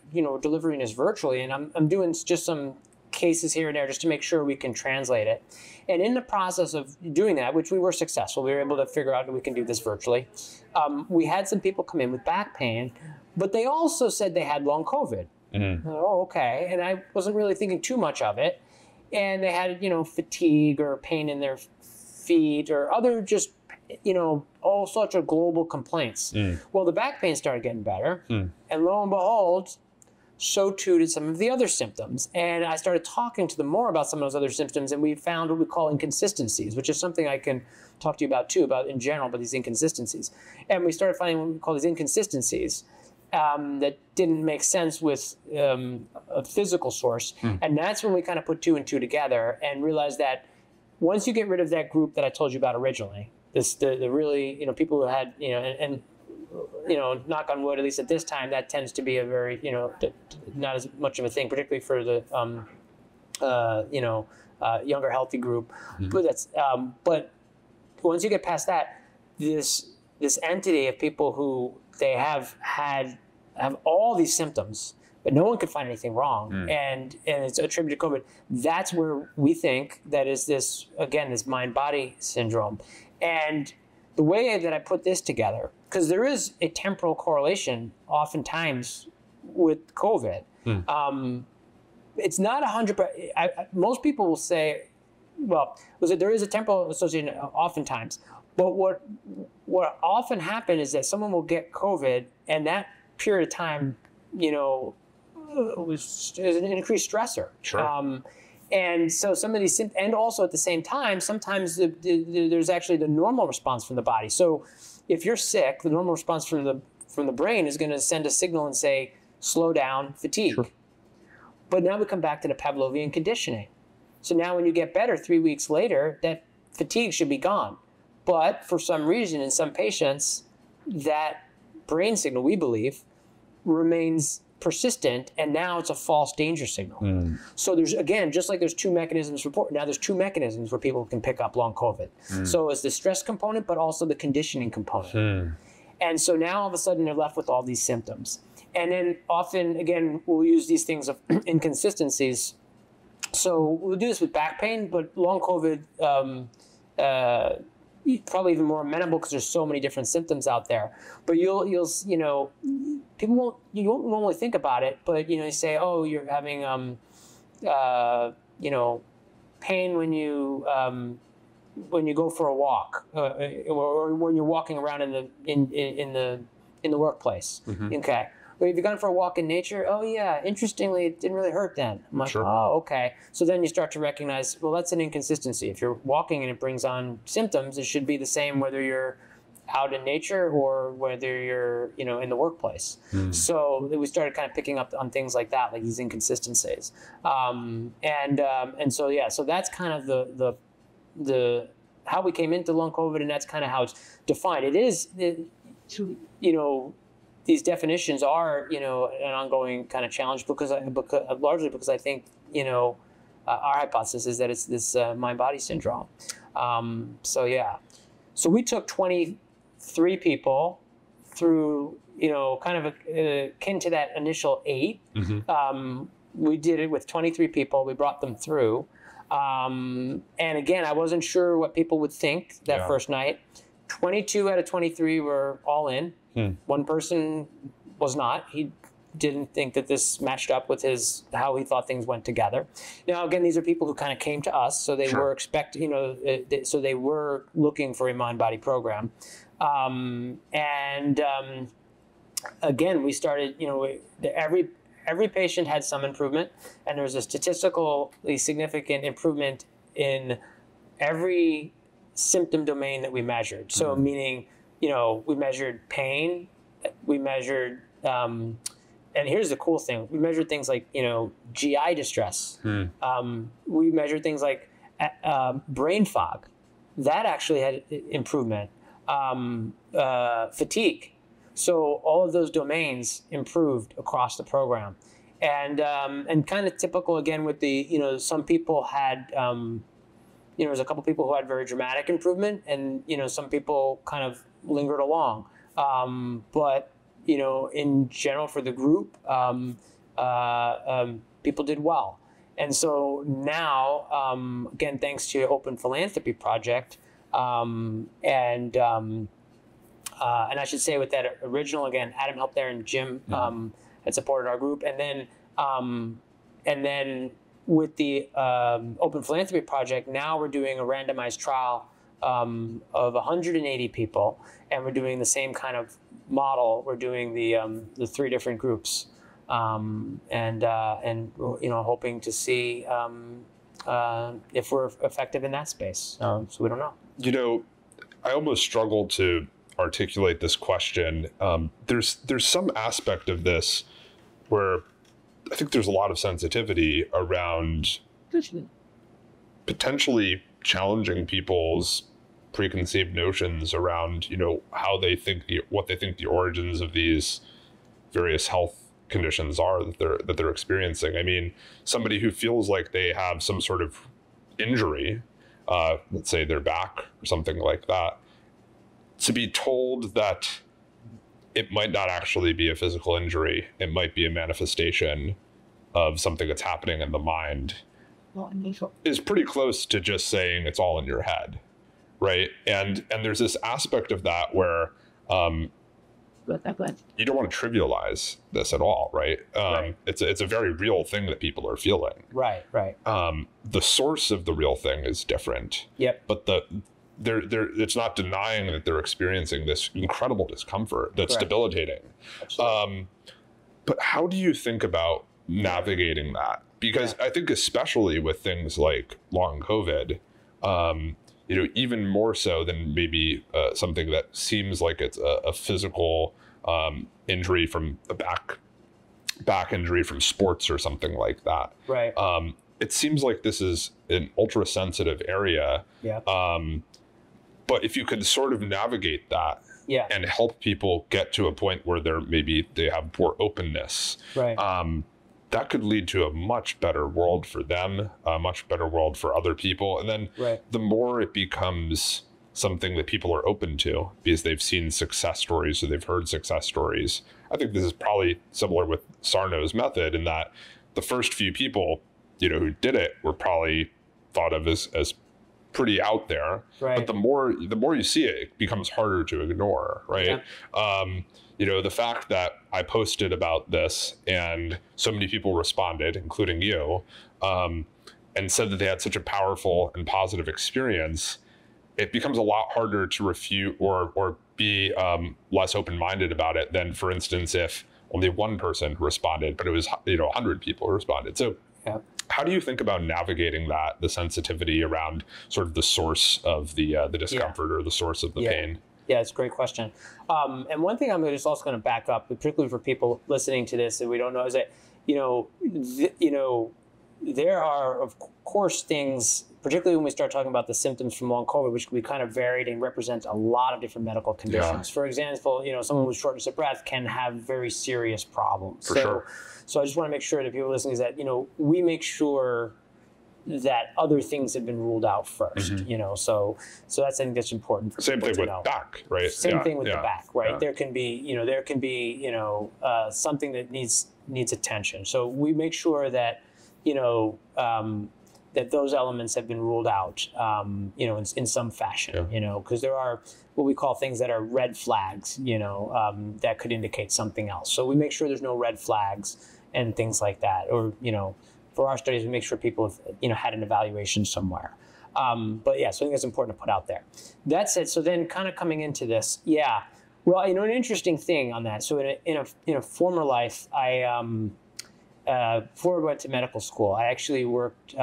delivering this virtually. And I'm doing just some cases here and there just to make sure we can translate it. And in the process of doing that, which we were successful, we were able to figure out that we can do this virtually. We had some people come in with back pain, but they also said they had long COVID. Oh, okay. And I wasn't really thinking too much of it. And they had, fatigue or pain in their feet or other just, all sorts of global complaints. Well, the back pain started getting better. And lo and behold, so too did some of the other symptoms. And I started talking to them more about some of those other symptoms, and we found what we call inconsistencies, which is something I can talk to you about too, about in general, about these inconsistencies. And we started finding what we call these inconsistencies that didn't make sense with a physical source. And that's when we kind of put 2 and 2 together and realized that once you get rid of that group that I told you about originally, the really, people who had, and knock on wood, at least at this time, that tends to be a very, not as much of a thing, particularly for the, younger, healthy group. But once you get past that, this entity of people who they have all these symptoms, but no one could find anything wrong, and it's attributed to COVID. That's where we think that is this mind-body syndrome. And the way that I put this together, because there is a temporal correlation oftentimes with COVID. It's not 100%. Most people will say, there is a temporal association oftentimes. But what often happens is that someone will get COVID, and that period of time, was an increased stressor. Sure. And so some of these symptoms, and also at the same time, sometimes there's actually the normal response from the body. So if you're sick, the normal response from the brain is going to send a signal and say, slow down, fatigue. Sure. But now we come back to the Pavlovian conditioning. So now when you get better 3 weeks later, that fatigue should be gone. But for some reason, in some patients, that brain signal, we believe, remains persistent, and now it's a false danger signal. So there's, again, just like there's 2 mechanisms for now there's 2 mechanisms where people can pick up long COVID. So it's the stress component, but also the conditioning component. And so now all of a sudden they're left with all these symptoms. And then often, again, we'll use these things of inconsistencies. So we'll do this with back pain, but long COVID, probably even more amenable because there's so many different symptoms out there. But you won't normally think about it, but you say, oh, you're having pain when you go for a walk, or when you're walking around in the workplace. Okay. Well, have you gone for a walk in nature? Oh yeah, interestingly, it didn't really hurt then. I'm like, sure. Oh, okay. So then you start to recognize, well, that's an inconsistency. If you're walking and it brings on symptoms, it should be the same whether you're out in nature or whether you're, in the workplace. So we started kind of picking up on things like that, like these inconsistencies. So that's kind of the how we came into long COVID, and that's kind of how it's defined. It is, these definitions are, an ongoing kind of challenge largely because I think, our hypothesis is that it's this mind-body syndrome. So we took 23 people through, kind of akin to that initial 8. We did it with 23 people. We brought them through. And again, I wasn't sure what people would think that first night. 22 out of 23 were all in. One person was not. He didn't think that this matched up with how he thought things went together. Now, again, these are people who kind of came to us, so they were so they were looking for a mind-body program. Again, we started, every patient had some improvement, and there was a statistically significant improvement in every symptom domain that we measured. So meaning, we measured pain, we measured, and here's the cool thing, we measured things like, GI distress. We measured things like brain fog. That actually had improvement. Fatigue. So all of those domains improved across the program. And kind of typical again with the, some people had, there's a couple people who had very dramatic improvement, and, some people kind of lingered along. But, in general for the group, people did well. And so now, again, thanks to Open Philanthropy Project, and I should say with that original, again, Adam helped there and Jim had supported our group. And then with the Open Philanthropy Project, now we're doing a randomized trial of 180 people, and we're doing the same kind of model. We're doing the 3 different groups, and hoping to see if we're effective in that space. So we don't know. I almost struggle to articulate this question. There's some aspect of this where I think there's a lot of sensitivity around potentially challenging people's preconceived notions around, how they think what they think the origins of these various health conditions are that they're experiencing. I mean, somebody who feels like they have some sort of injury, let's say their back or something like that, to be told that it might not actually be a physical injury, it might be a manifestation of something that's happening in the mind, is pretty close to just saying it's all in your head, right? And there's this aspect of that where you don't want to trivialize this at all, right? Right. It's a very real thing that people are feeling. Right. The source of the real thing is different. Yep. But it's not denying that they're experiencing this incredible discomfort that's debilitating. But how do you think about navigating that? Because I think especially with things like long COVID, even more so than maybe something that seems like it's a physical injury from a back injury from sports or something like that. Right. It seems like this is an ultra sensitive area. Yeah. But if you can sort of navigate that and help people get to a point where they have more openness, right. That could lead to a much better world for them, a much better world for other people. And then the more it becomes something that people are open to because they've seen success stories or they've heard success stories. I think this is probably similar with Sarno's method in that the first few people, who did it were probably thought of as pretty out there, but the more you see it, it becomes harder to ignore, right? The fact that I posted about this and so many people responded, including you, and said that they had such a powerful and positive experience, it becomes a lot harder to refute or be less open-minded about it than, for instance, if only one person responded, but it was 100 people who responded. So how do you think about navigating the sensitivity around sort of the source of the discomfort or the source of the pain? Yeah, it's a great question. And one thing I'm just also going to back up, particularly for people listening to this that we don't know, is that, there are, of course, things, particularly when we start talking about the symptoms from long COVID, which can be kind of varied and represent a lot of different medical conditions. For example, someone with shortness of breath can have very serious problems. So I just want to make sure that people listening is that, we make sure that other things have been ruled out first, so that's, I think that's important for people to know. Same thing with back, right? Same thing with the back, right? There can be, something that needs attention. So we make sure that, that those elements have been ruled out, in some fashion, because there are what we call things that are red flags, that could indicate something else. So we make sure there's no red flags and things like that. Or, for our studies, we make sure people have, had an evaluation somewhere. So I think that's important to put out there. That said, so then kind of coming into this, well, an interesting thing on that. So in a former life, before I went to medical school, I actually worked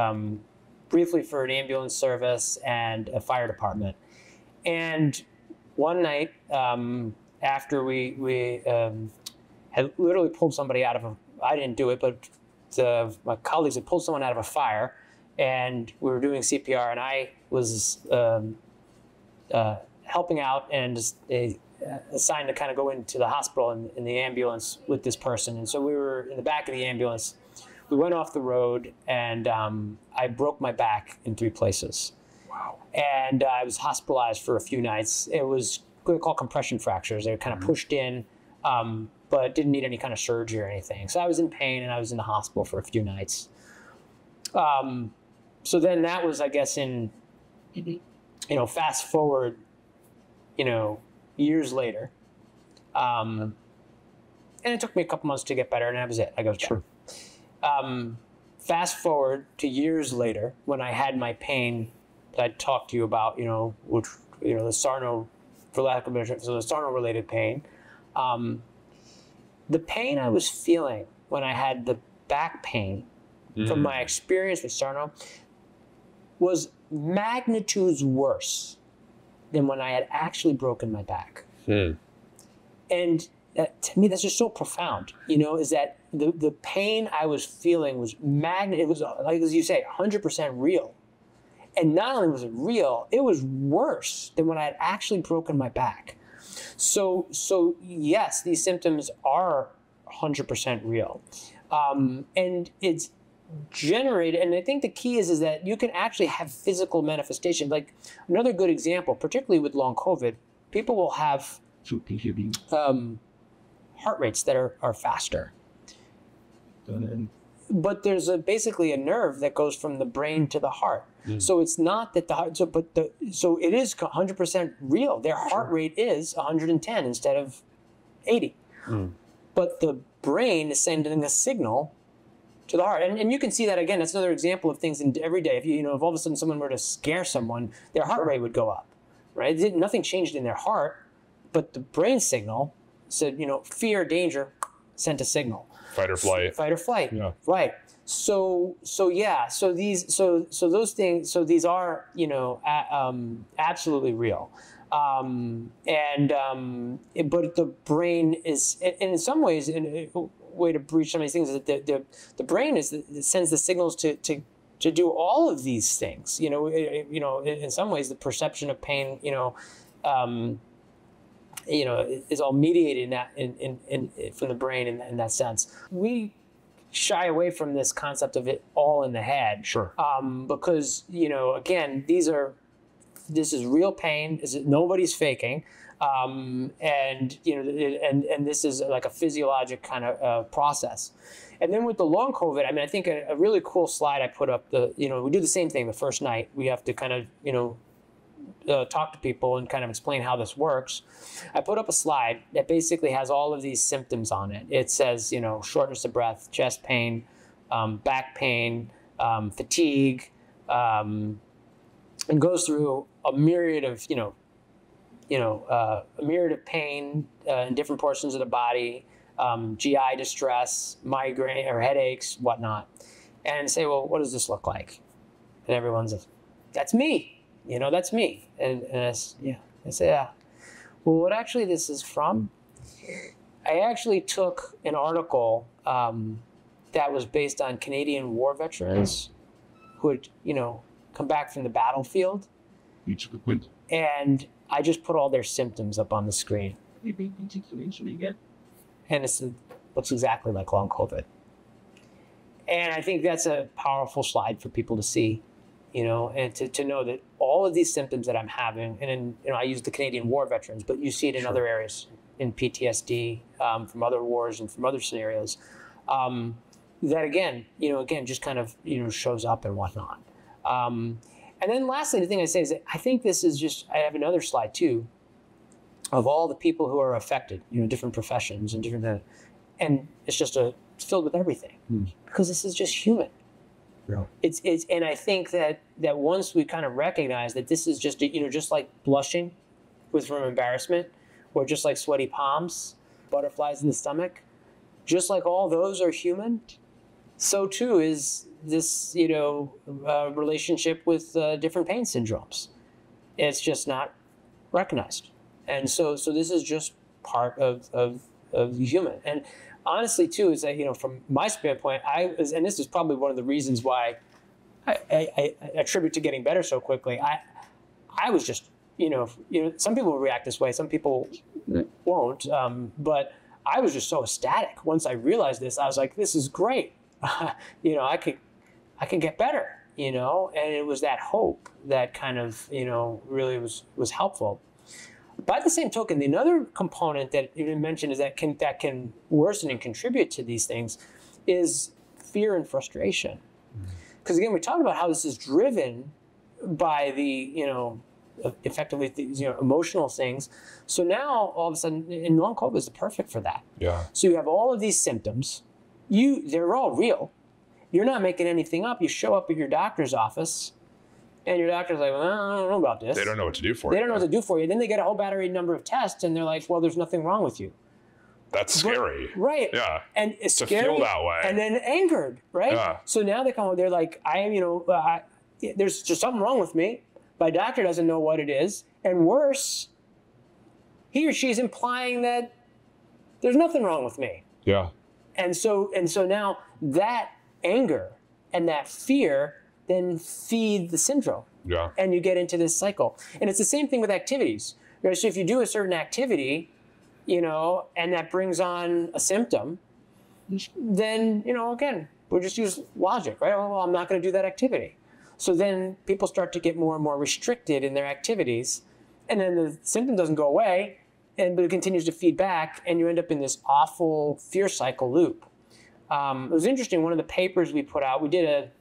briefly for an ambulance service and a fire department. And one night, after we had literally pulled somebody out of I didn't do it, but my colleagues had pulled someone out of a fire, and we were doing CPR, and I was helping out and assigned to kind of go into the hospital in the ambulance with this person. And so we were in the back of the ambulance. We went off the road, and I broke my back in 3 places. Wow. And I was hospitalized for a few nights. It was what we call compression fractures. They were kind of pushed in, but didn't need any kind of surgery or anything. So I was in pain, and I was in the hospital for a few nights. So then that was, I guess, fast forward, years later. And it took me a couple months to get better, and that was it. I go, sure. Fast forward to years later, when I had my pain that I talked to you about, which, the Sarno, for lack of a better term, so the Sarno-related pain. The pain I was feeling when I had the back pain from my experience with Sarno was magnitudes worse than when I had actually broken my back. And to me, that's just so profound, is that the pain I was feeling was it was, like as you say, 100% real. And not only was it real, it was worse than when I had actually broken my back. So yes, these symptoms are 100% real. And it's generated, and I think the key is that you can actually have physical manifestation. Like another good example, particularly with long COVID, people will have heart rates that are faster. But there's basically a nerve that goes from the brain to the heart. So it's not that the heart, so it is 100% real. Their heart rate is 110 instead of 80. But the brain is sending a signal to the heart. And you can see that again. That's another example of things in every day. If if all of a sudden someone were to scare someone, their heart rate would go up, right? Nothing changed in their heart, but the brain signal said, fear, danger, sent a signal. Fight or flight. Fight or flight. Yeah. Right. So those things. So these are absolutely real. But the brain is, and in some ways, a way to breach some of these things is that the brain sends the signals to do all of these things. In some ways, the perception of pain, is all mediated from the brain in that sense. We shy away from this concept of it all in the head. Sure. Because again, this is real pain. Nobody's faking, and this is like a physiologic kind of process. And then with the long COVID, I think a really cool slide I put up. We do the same thing the first night. We have to kind of talk to people and kind of explain how this works. I put up a slide that basically has all of these symptoms on it. It says, shortness of breath, chest pain, back pain, fatigue, and goes through a myriad of, a myriad of pain in different portions of the body, GI distress, migraine or headaches, whatnot, and say, well, what does this look like? And everyone's like, that's me. That's me. And I say, yeah. Well, what actually this is from, I actually took an article that was based on Canadian war veterans who had, come back from the battlefield. And I just put all their symptoms up on the screen. And it looks exactly like long COVID. And I think that's a powerful slide for people to see. And to know that all of these symptoms that I'm having, and I use the Canadian war veterans, but you see it in other areas, in PTSD, from other wars and from other scenarios, that again, just kind of, shows up and whatnot. And then lastly, the thing I say is that I think this is I have another slide too, of all the people who are affected, different professions and different, and it's filled with everything, because this is just human. Yeah. And I think that once we kind of recognize that this is just just like blushing from embarrassment, or just like sweaty palms, butterflies in the stomach, just like all those are human, so too is this relationship with different pain syndromes. It's just not recognized, and so this is just part of the human. And honestly, too, is that, from my standpoint, and this is probably one of the reasons why I attribute to getting better so quickly. I was just, some people will react this way, some people won't, but I was just so ecstatic. Once I realized this, I was like, this is great. I can get better, and it was that hope that kind of, really was helpful. By the same token, another component that you didn't mention is that can worsen and contribute to these things is fear and frustration. because again, we talked about how this is driven by the, effectively, emotional things. So now, all of a sudden, and long COVID is perfect for that. Yeah. So you have all of these symptoms. They're all real. You're not making anything up. You show up at your doctor's office, and your doctor's like, well, I don't know about this. They don't know what to do for you. They don't know what to do for you. Then they get a whole battery number of tests, and they're like, well, there's nothing wrong with you. That's scary. Right. Yeah. And it's to scary. feel that way. And then angered, right? Yeah. So now they're like, there's just something wrong with me. My doctor doesn't know what it is. And worse, he or she's implying that there's nothing wrong with me. Yeah. And so now that anger and that fear then feed the syndrome. Yeah. And you get into this cycle. And it's the same thing with activities. Right? So if you do a certain activity, and that brings on a symptom, then, again, we'll just use logic, right? Well, I'm not going to do that activity. So then people start to get more and more restricted in their activities, and then the symptom doesn't go away, but it continues to feed back, and you end up in this awful fear cycle loop. It was interesting. One of the papers we put out, we did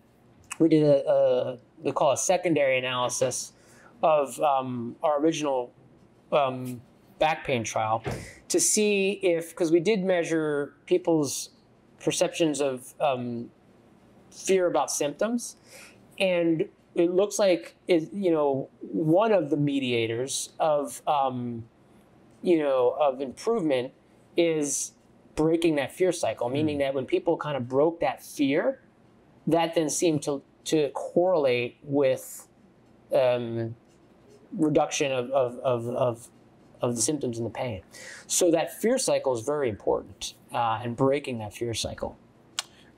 they call a secondary analysis of our original back pain trial to see if, because we did measure people's perceptions of fear about symptoms, and it looks like one of the mediators of improvement is breaking that fear cycle, meaning that when people kind of broke that fear, that then seemed to correlate with reduction of the symptoms and the pain. So that fear cycle is very important, and breaking that fear cycle.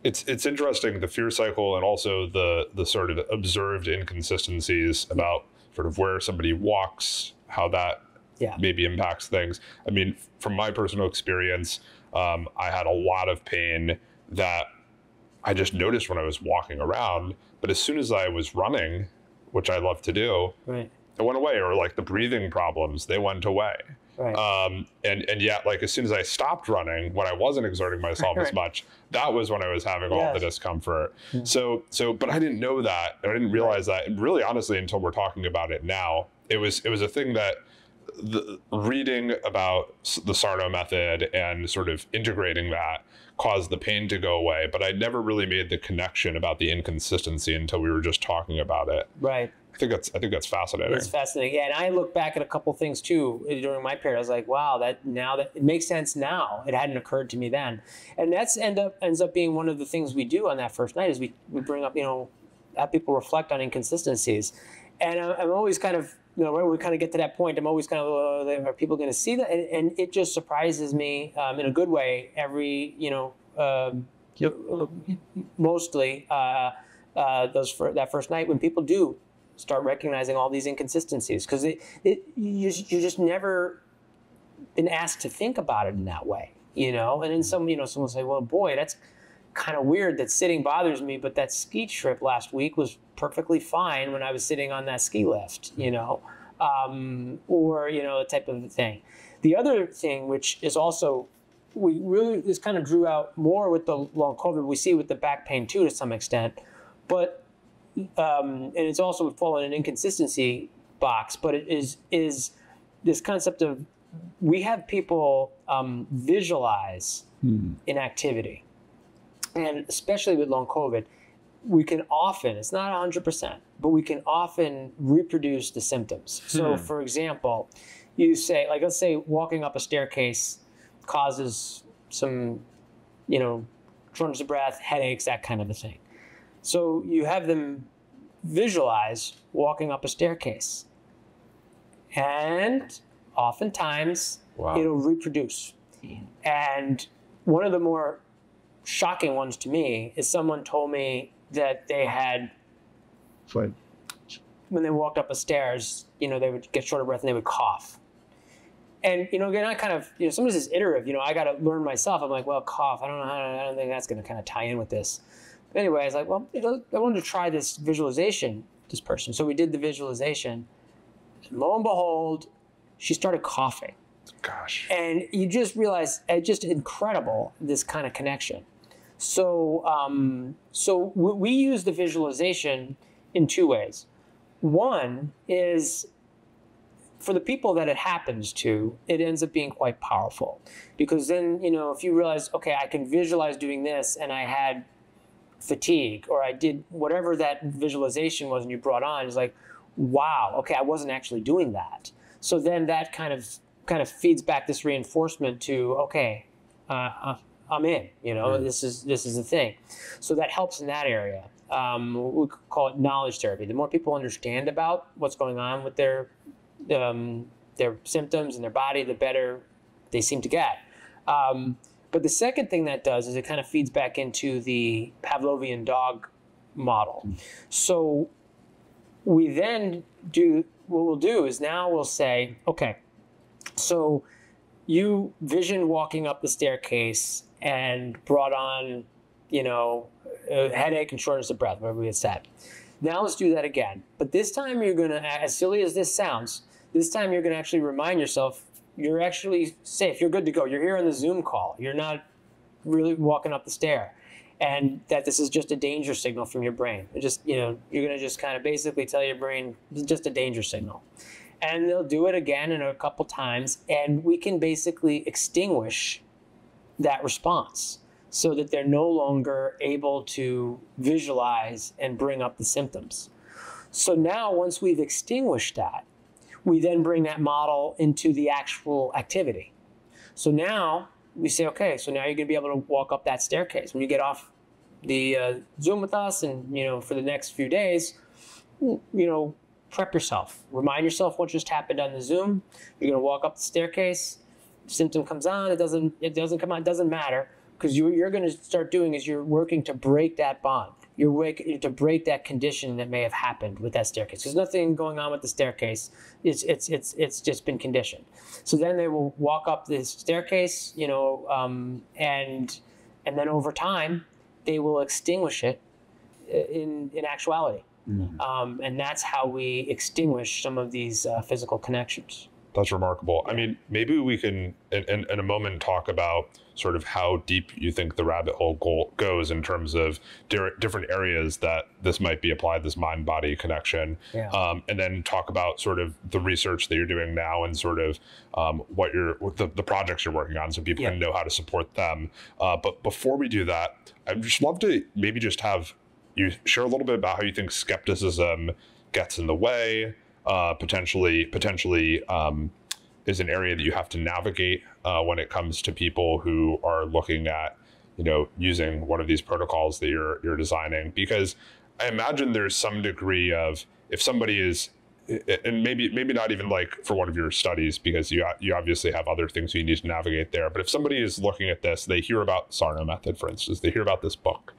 It's interesting, the fear cycle, and also the sort of observed inconsistencies about sort of where somebody walks, how that maybe impacts things. I mean, from my personal experience, I had a lot of pain that I just noticed when I was walking around, but as soon as I was running, which I love to do, right, it went away. Or like the breathing problems, they went away. Right. And yet, like, as soon as I stopped running, when I wasn't exerting myself as much, that was when I was having all the discomfort. Yeah. So, but I didn't know that, and I didn't realize that really, honestly, until we're talking about it now. It was a thing that reading about the Sarno method and sort of integrating that caused the pain to go away, but I never really made the connection about the inconsistency until we were just talking about it. Right. I think that's fascinating. It's fascinating. Yeah, and I look back at a couple things too during my period. I was like, wow, that it makes sense now. It hadn't occurred to me then. And that's ends up being one of the things we do on that first night is we bring up, have people reflect on inconsistencies. And I'm always kind of, when we kind of get to that point, I'm always kind of, are people going to see that? And it just surprises me in a good way every, mostly that first night when people do start recognizing all these inconsistencies, because you just never been asked to think about it in that way, And then someone will say, well, boy, that's kind of weird that sitting bothers me, but that ski trip last week was perfectly fine when I was sitting on that ski lift, or a type of thing. The other thing, which is also, this kind of drew out more with the long COVID, we see with the back pain too to some extent, but and it's also would fall in an inconsistency box, but it is this concept of, we have people visualize inactivity. And especially with long COVID, we can often, it's not 100%, but we can often reproduce the symptoms. So for example, you say, like, let's say walking up a staircase causes some, shortness of breath, headaches, that kind of a thing. So you have them visualize walking up a staircase. And oftentimes it'll reproduce. And one of the more shocking ones to me is someone told me that they had, when they walked up a stairs, they would get short of breath and they would cough. And, again, I kind of, some of this is iterative, I got to learn myself. I'm like, well, cough, I don't think that's going to kind of tie in with this. But anyway, I was like, well, I wanted to try this visualization, this person. So we did the visualization. And lo and behold, she started coughing. Gosh. And you just realize, just incredible, this kind of connection. So, we use the visualization in two ways. One is for the people that it happens to, it ends up being quite powerful, because then, if you realize, okay, I can visualize doing this, and I had fatigue, or I did whatever that visualization was and you brought on, is like, wow, okay, I wasn't actually doing that. So then that kind of feeds back this reinforcement to, okay, I'm in, this is the thing. So that helps in that area. We call it knowledge therapy. The more people understand about what's going on with their symptoms and their body, the better they seem to get. But the second thing that does is it kind of feeds back into the Pavlovian dog model. So we then what we'll do is now we'll say, okay, so you vision walking up the staircase and brought on, a headache and shortness of breath, whatever we had said. Now let's do that again. But this time you're going to, as silly as this sounds, this time you're going to actually remind yourself you're actually safe. You're good to go. You're here on the Zoom call. You're not really walking up the stair. And that this is just a danger signal from your brain. It just, you're going to just kind of basically tell your brain it's just a danger signal. And they'll do it again and a couple times, and we can basically extinguish that response so that they're no longer able to visualize and bring up the symptoms. So now once we've extinguished that, we then bring that model into the actual activity. So now we say, okay, so now you're going to be able to walk up that staircase. When you get off the Zoom with us and, for the next few days, prep yourself. Remind yourself what just happened on the Zoom. You're going to walk up the staircase. Symptom comes on. It doesn't come on. It doesn't matter, because you're going to start doing is you're working to break that bond. You're working to break that condition that may have happened with that staircase. There's nothing going on with the staircase. It's just been conditioned. So then they will walk up this staircase, and then over time they will extinguish it in actuality. Mm-hmm. And that's how we extinguish some of these physical connections. That's remarkable. I mean, maybe we can, in a moment, talk about sort of how deep you think the rabbit hole goes in terms of different areas that this might be applied, this mind-body connection. Yeah. And then talk about sort of the research that you're doing now and sort of what the projects you're working on, so people can know how to support them. But before we do that, I'd just love to maybe just have you share a little bit about how you think skepticism gets in the way, potentially is an area that you have to navigate when it comes to people who are looking at, using one of these protocols that you're designing. Because I imagine there's some degree of, if somebody is, and maybe not even like for one of your studies, because you obviously have other things you need to navigate there. But if somebody is looking at this, they hear about Sarno method, for instance, they hear about this book.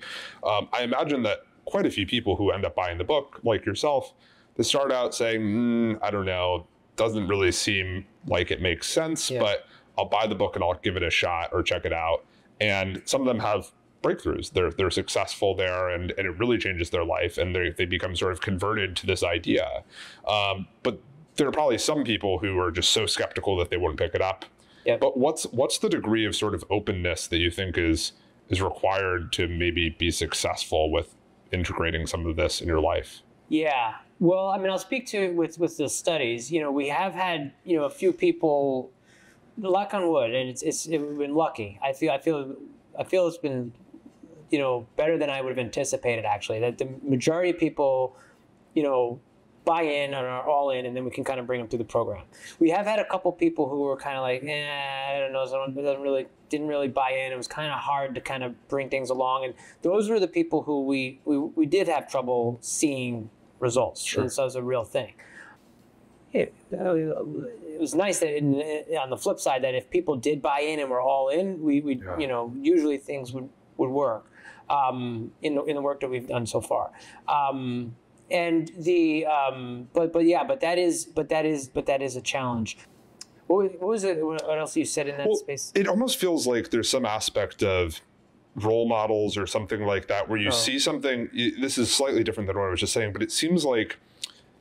I imagine that quite a few people who end up buying the book, like yourself, they start out saying, I don't know, doesn't really seem like it makes sense, but I'll buy the book and I'll give it a shot or check it out. And some of them have breakthroughs. They're successful there, and it really changes their life, and they become sort of converted to this idea. But there are probably some people who are just so skeptical that they wouldn't pick it up. Yep. But what's the degree of sort of openness that you think is required to maybe be successful with integrating some of this in your life? Yeah. Well, I mean, I'll speak to with the studies. We have had a few people, knock on wood, and it's been lucky. I feel it's been better than I would have anticipated, actually. That the majority of people buy in and are all in, and then we can kind of bring them through the program. We have had a couple people who were kind of like, I don't know, didn't really buy in. It was kind of hard to kind of bring things along, and those were the people who we did have trouble seeing results. Sure. And so it was a real thing. It was nice that on the flip side, that if people did buy in and were all in, we usually things would work in the work that we've done so far. And the but that is a challenge. What was it? What else you said in that space? It almost feels like there's some aspect of role models or something like that where you see something. This is slightly different than what I was just saying, but it seems like,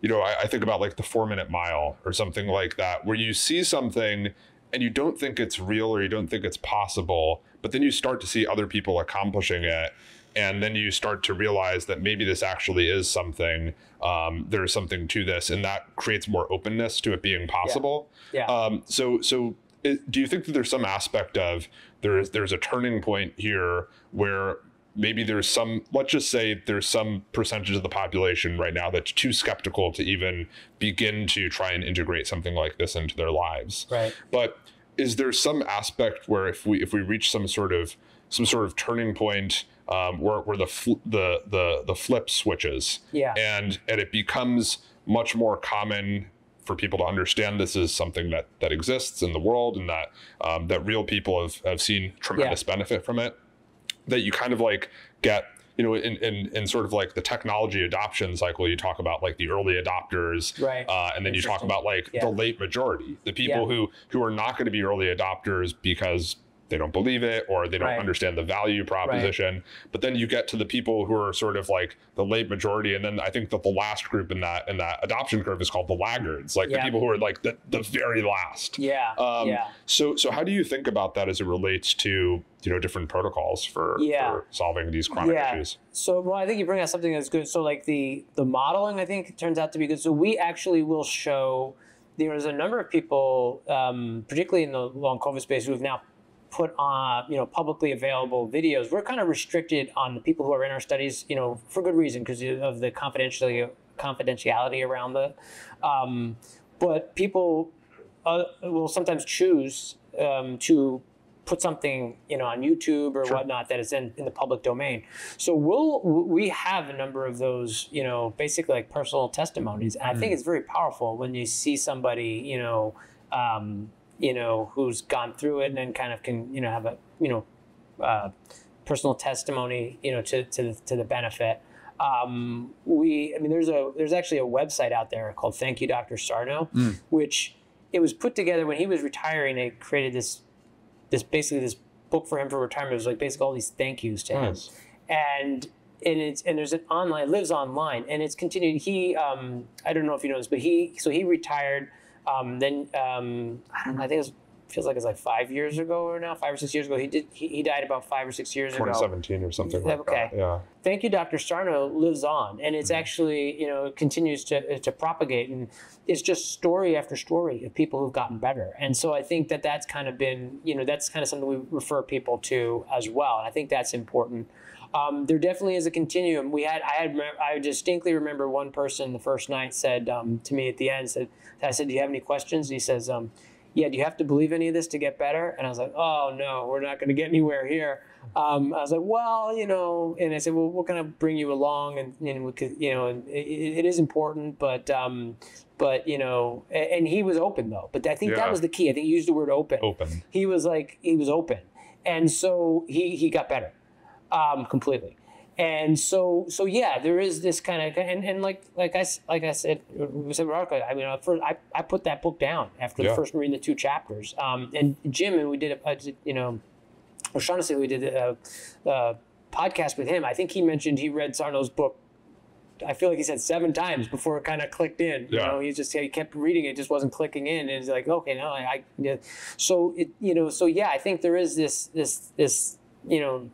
I think about like the 4-minute mile or something like that, where you see something and you don't think it's real or you don't think it's possible, but then you start to see other people accomplishing it. And then you start to realize that maybe this actually is something, there's something to this, and that creates more openness to it being possible. So do you think that there's some aspect of there's a turning point here where maybe there's some, let's just say there's some percentage of the population right now that's too skeptical to even begin to try and integrate something like this into their lives. Right. But is there some aspect where if we reach some sort of turning point, where the flip switches, and it becomes much more common for people to understand this is something that exists in the world, and that real people have seen tremendous benefit from it, that you kind of like get, you know, in sort of like the technology adoption cycle, you talk about like the early adopters, right? And then you talk about like the late majority, the people who are not going to be early adopters because they don't believe it or they don't understand the value proposition. But then you get to the people who are sort of like the late majority, and then I think that the last group in that adoption curve is called the laggards, like the people who are like the very last. So how do you think about that as it relates to, you know, different protocols for solving these chronic issues? So, well, I think you bring out something that's good. So like the modeling, I think, turns out to be good. So we actually will show, there's a number of people, particularly in the long COVID space, who have now put on, you know, publicly available videos. We're kind of restricted on the people who are in our studies, you know, for good reason, because of the confidentiality around the, but people will sometimes choose to put something, you know, on YouTube or whatnot that is in the public domain. So we have a number of those, you know, basically like personal testimonies. And I think it's very powerful when you see somebody, you know, who's gone through it and then kind of can, you know, have a, you know, personal testimony, you know, to the benefit. There's actually a website out there called Thank You, Dr. Sarno, which it was put together when he was retiring. They created this book for him for retirement. It was like basically all these thank yous to him. And there's an online, lives online, and it's continued. He, I don't know if you know this, but he retired. I don't know, I think feels like it's like 5 years ago or now, 5 or 6 years ago. He died about 5 or 6 years ago. 2017 or something like that. Yeah. Thank You, Dr. Sarno lives on, and it's actually, you know, it continues to propagate, and it's just story after story of people who've gotten better. And so I think that's kind of been, you know, that's kind of something we refer people to as well. And I think that's important. There definitely is a continuum. I distinctly remember one person the first night said to me at the end, I said, "Do you have any questions?" And he says, "Yeah, do you have to believe any of this to get better?" And I was like, "Oh no, we're not going to get anywhere here." I was like, "Well, you know," and I said, "Well, we're going to bring you along, and we could, you know, and it is important, but you know," and he was open though. But I think that was the key. I think you used the word open. Open. He was open, and so he got better. Completely. And so yeah, there is this kind of, and like I said, we said, I mean, first I put that book down after the first reading the 2 chapters. And Jim, and we did O'Shaughnessy, we did a podcast with him. I think he mentioned he read Sarno's book, I feel like he said 7 times before it kind of clicked in. You know, he kept reading it, just wasn't clicking in, and he's like, okay, no, so it, you know, so yeah, I think there is this you know,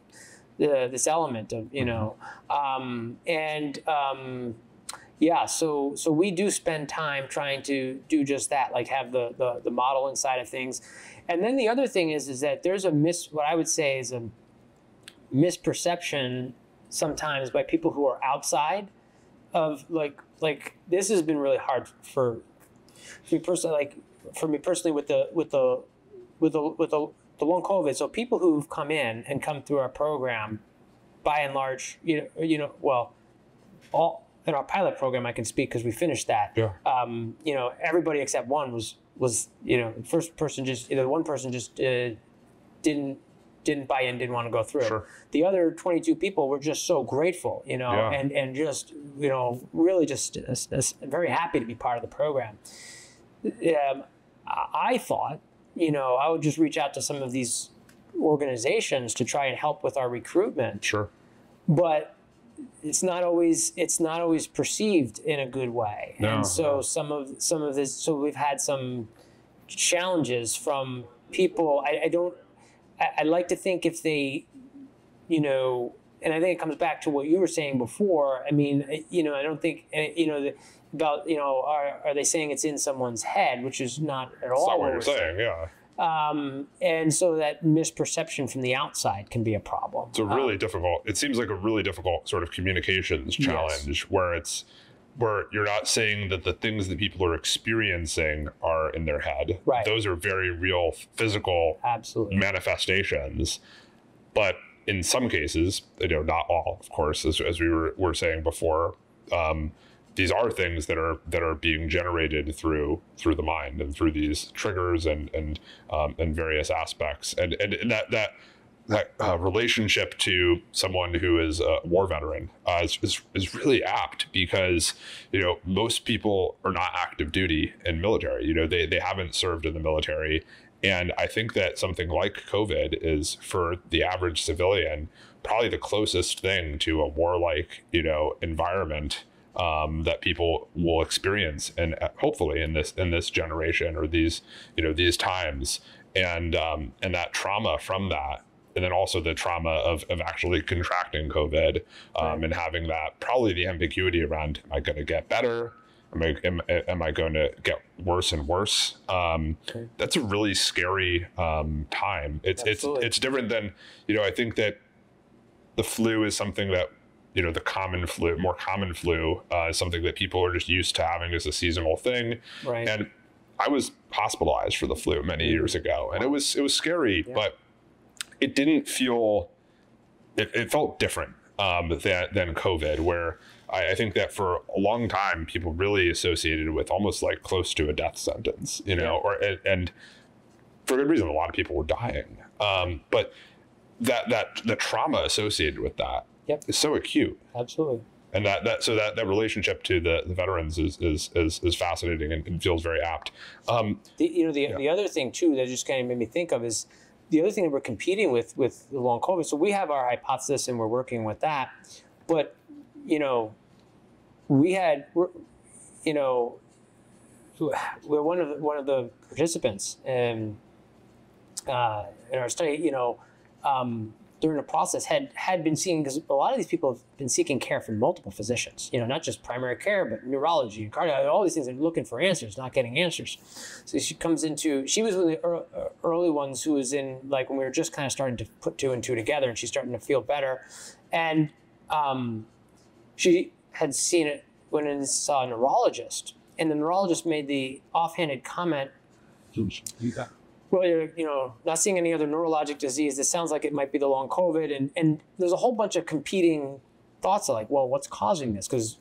this element of, you know, so we do spend time trying to do just that, like have the modeling side of things. And then the other thing is that there's what I would say is a misperception sometimes by people who are outside of like this has been really hard for me personally, with the long COVID. So people who've come in and come through our program, by and large, all in our pilot program, I can speak because we finished that. You know, everybody except one was you know, first person just, you know, one person just didn't buy in, didn't want to go through. The other 22 people were just so grateful, you know, and just, you know, really just very happy to be part of the program. I thought, you know, I would just reach out to some of these organizations to try and help with our recruitment. But it's not always perceived in a good way. And so some of this, so we've had some challenges from people. I like to think if they, you know, and I think it comes back to what you were saying before. I mean, you know, I don't think, you know, about, you know, are they saying it's in someone's head, which is not at all. That's not what you're saying, yeah. And so that misperception from the outside can be a problem. It's a really difficult, it seems like a really difficult sort of communications challenge where you're not saying that the things that people are experiencing are in their head. Right. Those are very real physical manifestations. But in some cases, you know, not all, of course, as we were saying before, these are things that are being generated through the mind and through these triggers and various aspects, and that relationship to someone who is a war veteran is really apt, because, you know, most people are not active duty in military. You know, they haven't served in the military. And I think that something like COVID is, for the average civilian, probably the closest thing to a warlike, you know, environment that people will experience, and hopefully in this generation, or these, you know, these times, and that trauma from that, and then also the trauma of actually contracting COVID, and having that, probably the ambiguity around, am I going to get better? Am I going to get worse and worse? That's a really scary time. It's different than, you know, I think that the flu is something that, you know, more common flu is something that people are just used to having as a seasonal thing. Right. And I was hospitalized for the flu many years ago, and it was scary, but it didn't feel, it felt different than COVID, where I think that for a long time, people really associated with almost like close to a death sentence, you know, and for good reason, a lot of people were dying. But the trauma associated with that is so acute. Absolutely. And that relationship to the veterans is fascinating and feels very apt. The other thing too that just kind of made me think of is the other thing that we're competing with the long COVID. So we have our hypothesis and we're working with that, but, you know, we're one of the participants in our study, you know, during the process had been seeing, because a lot of these people have been seeking care from multiple physicians, you know, not just primary care, but neurology and cardiology, all these things, and looking for answers, not getting answers. So she was one of the early ones who was in, like, when we were just kind of starting to put two and two together, and she's starting to feel better. And she had seen it when and saw a neurologist, and the neurologist made the offhanded comment, well, you're, you know, not seeing any other neurologic disease. This sounds like it might be the long COVID. And there's a whole bunch of competing thoughts of, like, well, what's causing this? Because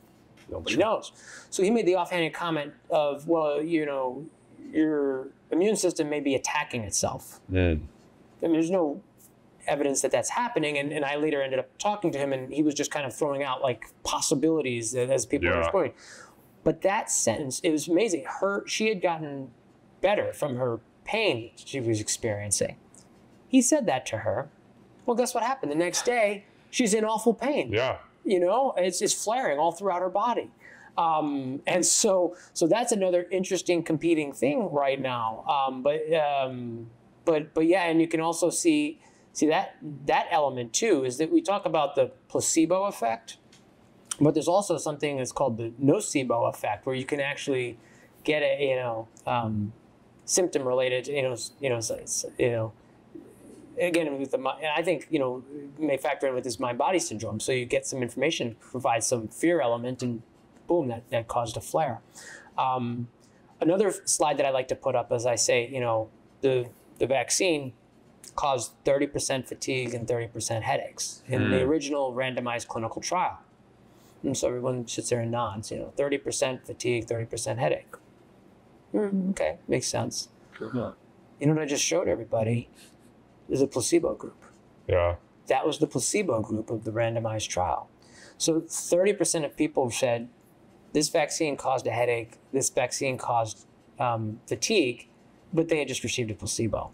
nobody knows. So he made the offhanded comment of, well, you know, your immune system may be attacking itself. I mean, there's no evidence that that's happening. And I later ended up talking to him, and he was just kind of throwing out, like, possibilities as people were exploring. But that sentence, it was amazing. She had gotten better from her pain she was experiencing. He said that to her. Well, guess what happened? The next day, she's in awful pain. Yeah. You know, it's flaring all throughout her body. And so that's another interesting competing thing right now. But yeah, and you can also see that element too, is that we talk about the placebo effect, but there's also something that's called the nocebo effect, where you can actually get a, you know, symptom related, again, with I think, you know, may factor in with this mind-body syndrome. So you get some information, provide some fear element, and boom, that caused a flare. Another slide that I like to put up, as I say, you know, the vaccine caused 30% fatigue and 30% headaches in the original randomized clinical trial. And so everyone sits there and nods, you know, 30% fatigue, 30% headache. Okay, makes sense. Sure. You know what I just showed everybody? There's a placebo group. Yeah. That was the placebo group of the randomized trial. So 30% of people said this vaccine caused a headache, this vaccine caused fatigue, but they had just received a placebo.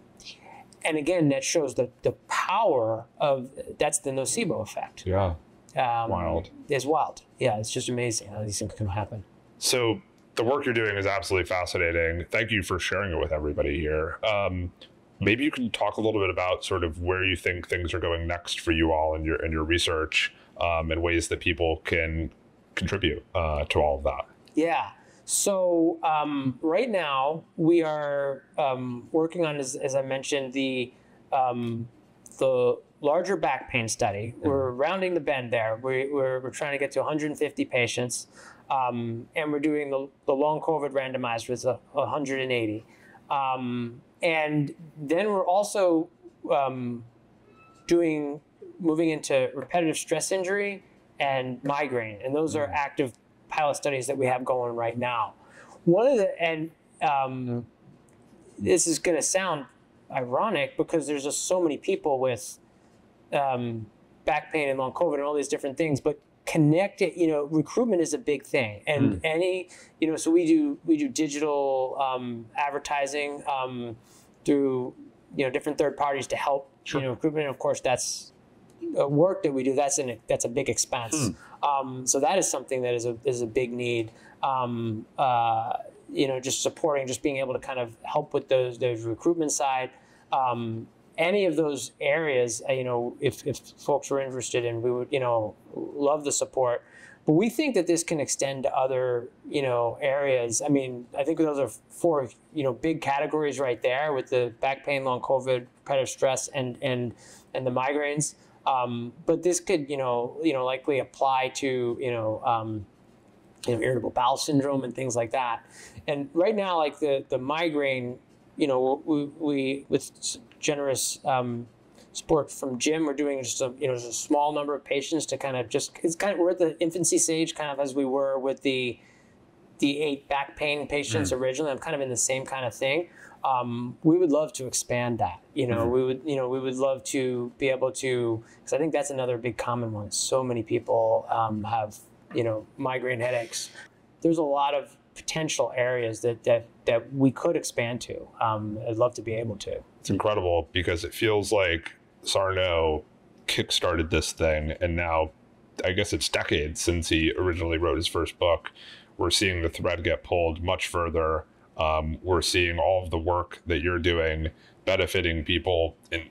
And again, that shows the power of, that's the nocebo effect. Yeah. Wild. It's wild. Yeah, it's just amazing how these things can happen. So the work you're doing is absolutely fascinating. Thank you for sharing it with everybody here. Maybe you can talk a little bit about sort of where you think things are going next for you all in your research, and ways that people can contribute to all of that. Yeah. So right now we are working on, as I mentioned, the larger back pain study. We're rounding the bend there. We're trying to get to 150 patients, and we're doing the long COVID randomized with 180. And then we're also moving into repetitive stress injury and migraine, and those are active pilot studies that we have going right now. This is going to sound ironic because there's just so many people with back pain and long COVID and all these different things, but connected, recruitment is a big thing. And so we do digital advertising through, different third parties to help, recruitment. And of course, that's work that we do. That's a big expense. So that is something that is a big need. Just supporting, just being able to kind of help with those recruitment side. Any of those areas, if folks were interested in, we would, love the support. But we think that this can extend to other, areas. I mean, I think those are four, big categories right there with the back pain, long COVID, repetitive stress, and the migraines. But this could, likely apply to, irritable bowel syndrome and things like that. And right now, like the migraine, we with generous support from Jim, we're doing just a small number of patients to kind of we're at the infancy stage, kind of as we were with the 8 back pain patients originally. I'm kind of in the same kind of thing. We would love to expand that. We would love to be able to, because I think that's another big common one. So many people have migraine headaches. There's a lot of potential areas that we could expand to. I'd love to be able to. It's incredible because it feels like Sarno kickstarted this thing, and now I guess it's decades since he originally wrote his first book. We're seeing the thread get pulled much further. We're seeing all of the work that you're doing benefiting people in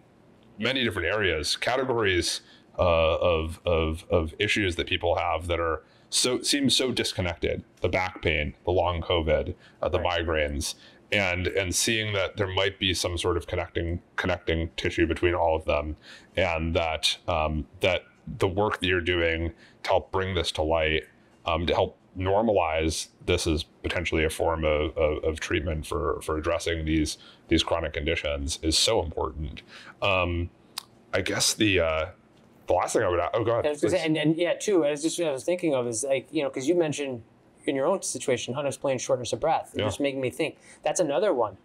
many different areas, categories of issues that people have that are seem so disconnected. The back pain, the long COVID, the migraines, and seeing that there might be some sort of connecting tissue between all of them, and that that the work that you're doing to help bring this to light, to help normalize this as potentially a form of treatment for addressing these chronic conditions is so important. I guess the last thing I would go ahead. And yeah, too. I was thinking of is like, because you mentioned in your own situation unexplained shortness of breath. It's just making me think that's another one.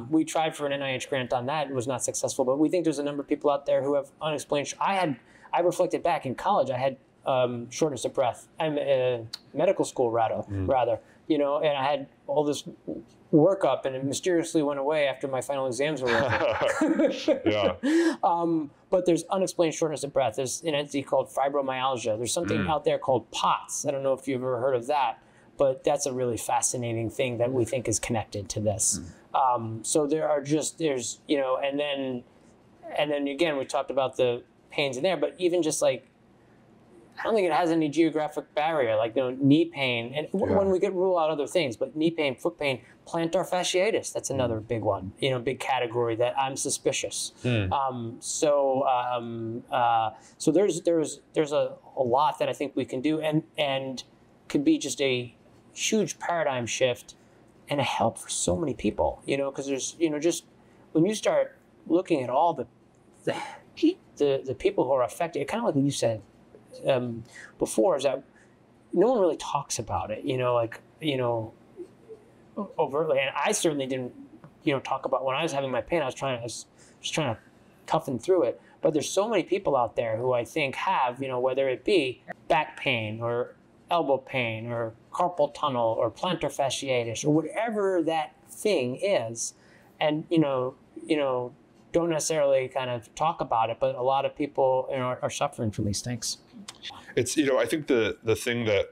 We tried for an NIH grant on that; it was not successful. But we think there's a number of people out there who have unexplained. I reflected back in college. I had shortness of breath. I'm in medical school rather, and I had all this workup, and it mysteriously went away after my final exams were over. But there's unexplained shortness of breath. There's an entity called fibromyalgia. There's something out there called POTS. I don't know if you've ever heard of that, but that's a really fascinating thing that we think is connected to this. So there's and then again, we talked about the pains in there, but even just like, I don't think it has any geographic barrier, like knee pain. And when we could rule out other things, but knee pain, foot pain, plantar fasciitis, that's another big one, big category that I'm suspicious. So there's a lot that I think we can do, and could be just a huge paradigm shift and a help for so many people, because there's, just when you start looking at all the people who are affected, kind of like what you said before, is that no one really talks about it, overtly. And I certainly didn't, talk about when I was having my pain. I was just trying to toughen through it. But there's so many people out there who I think have, whether it be back pain or elbow pain or carpal tunnel or plantar fasciitis or whatever that thing is, and don't necessarily kind of talk about it, but a lot of people are suffering from these things. It's I think the thing that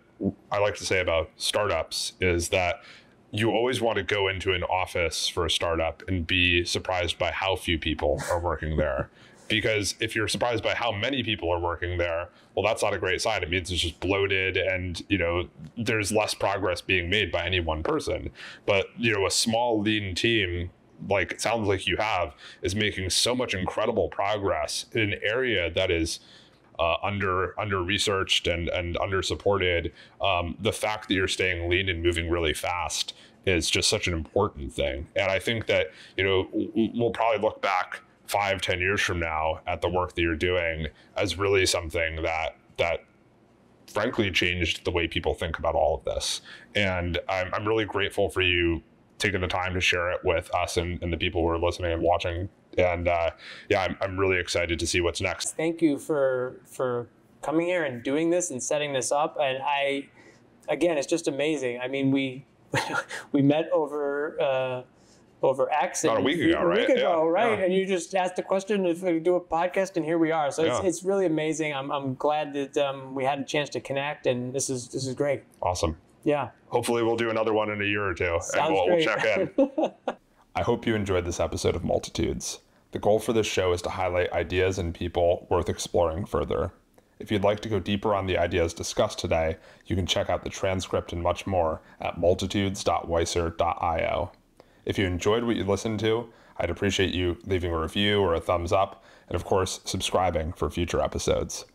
I like to say about startups is that you always want to go into an office for a startup and be surprised by how few people are working there. Because if you're surprised by how many people are working there, well, that's not a great sign. It means it's just bloated and, there's less progress being made by any one person. But, a small, lean team, like it sounds like you have, is making so much incredible progress in an area that is under researched and under supported. The fact that you're staying lean and moving really fast is just such an important thing. And I think that, we'll probably look back 5-10 years from now at the work that you're doing as really something that frankly changed the way people think about all of this. And I'm really grateful for you taking the time to share it with us and the people who are listening and watching. And I'm really excited to see what's next. Thank you for coming here and doing this and setting this up. And again, it's just amazing. I mean, we met over X about a week ago, right? Yeah. And you just asked a question if we do a podcast, and here we are. So it's really amazing. I'm glad that we had a chance to connect, and this is great. Awesome. Yeah. Hopefully we'll do another one in a year or two. Sounds and we'll great. check in. I hope you enjoyed this episode of Multitudes. The goal for this show is to highlight ideas and people worth exploring further. If you'd like to go deeper on the ideas discussed today, you can check out the transcript and much more at multitudes.weiser.io. If you enjoyed what you listened to, I'd appreciate you leaving a review or a thumbs up, and of course, subscribing for future episodes.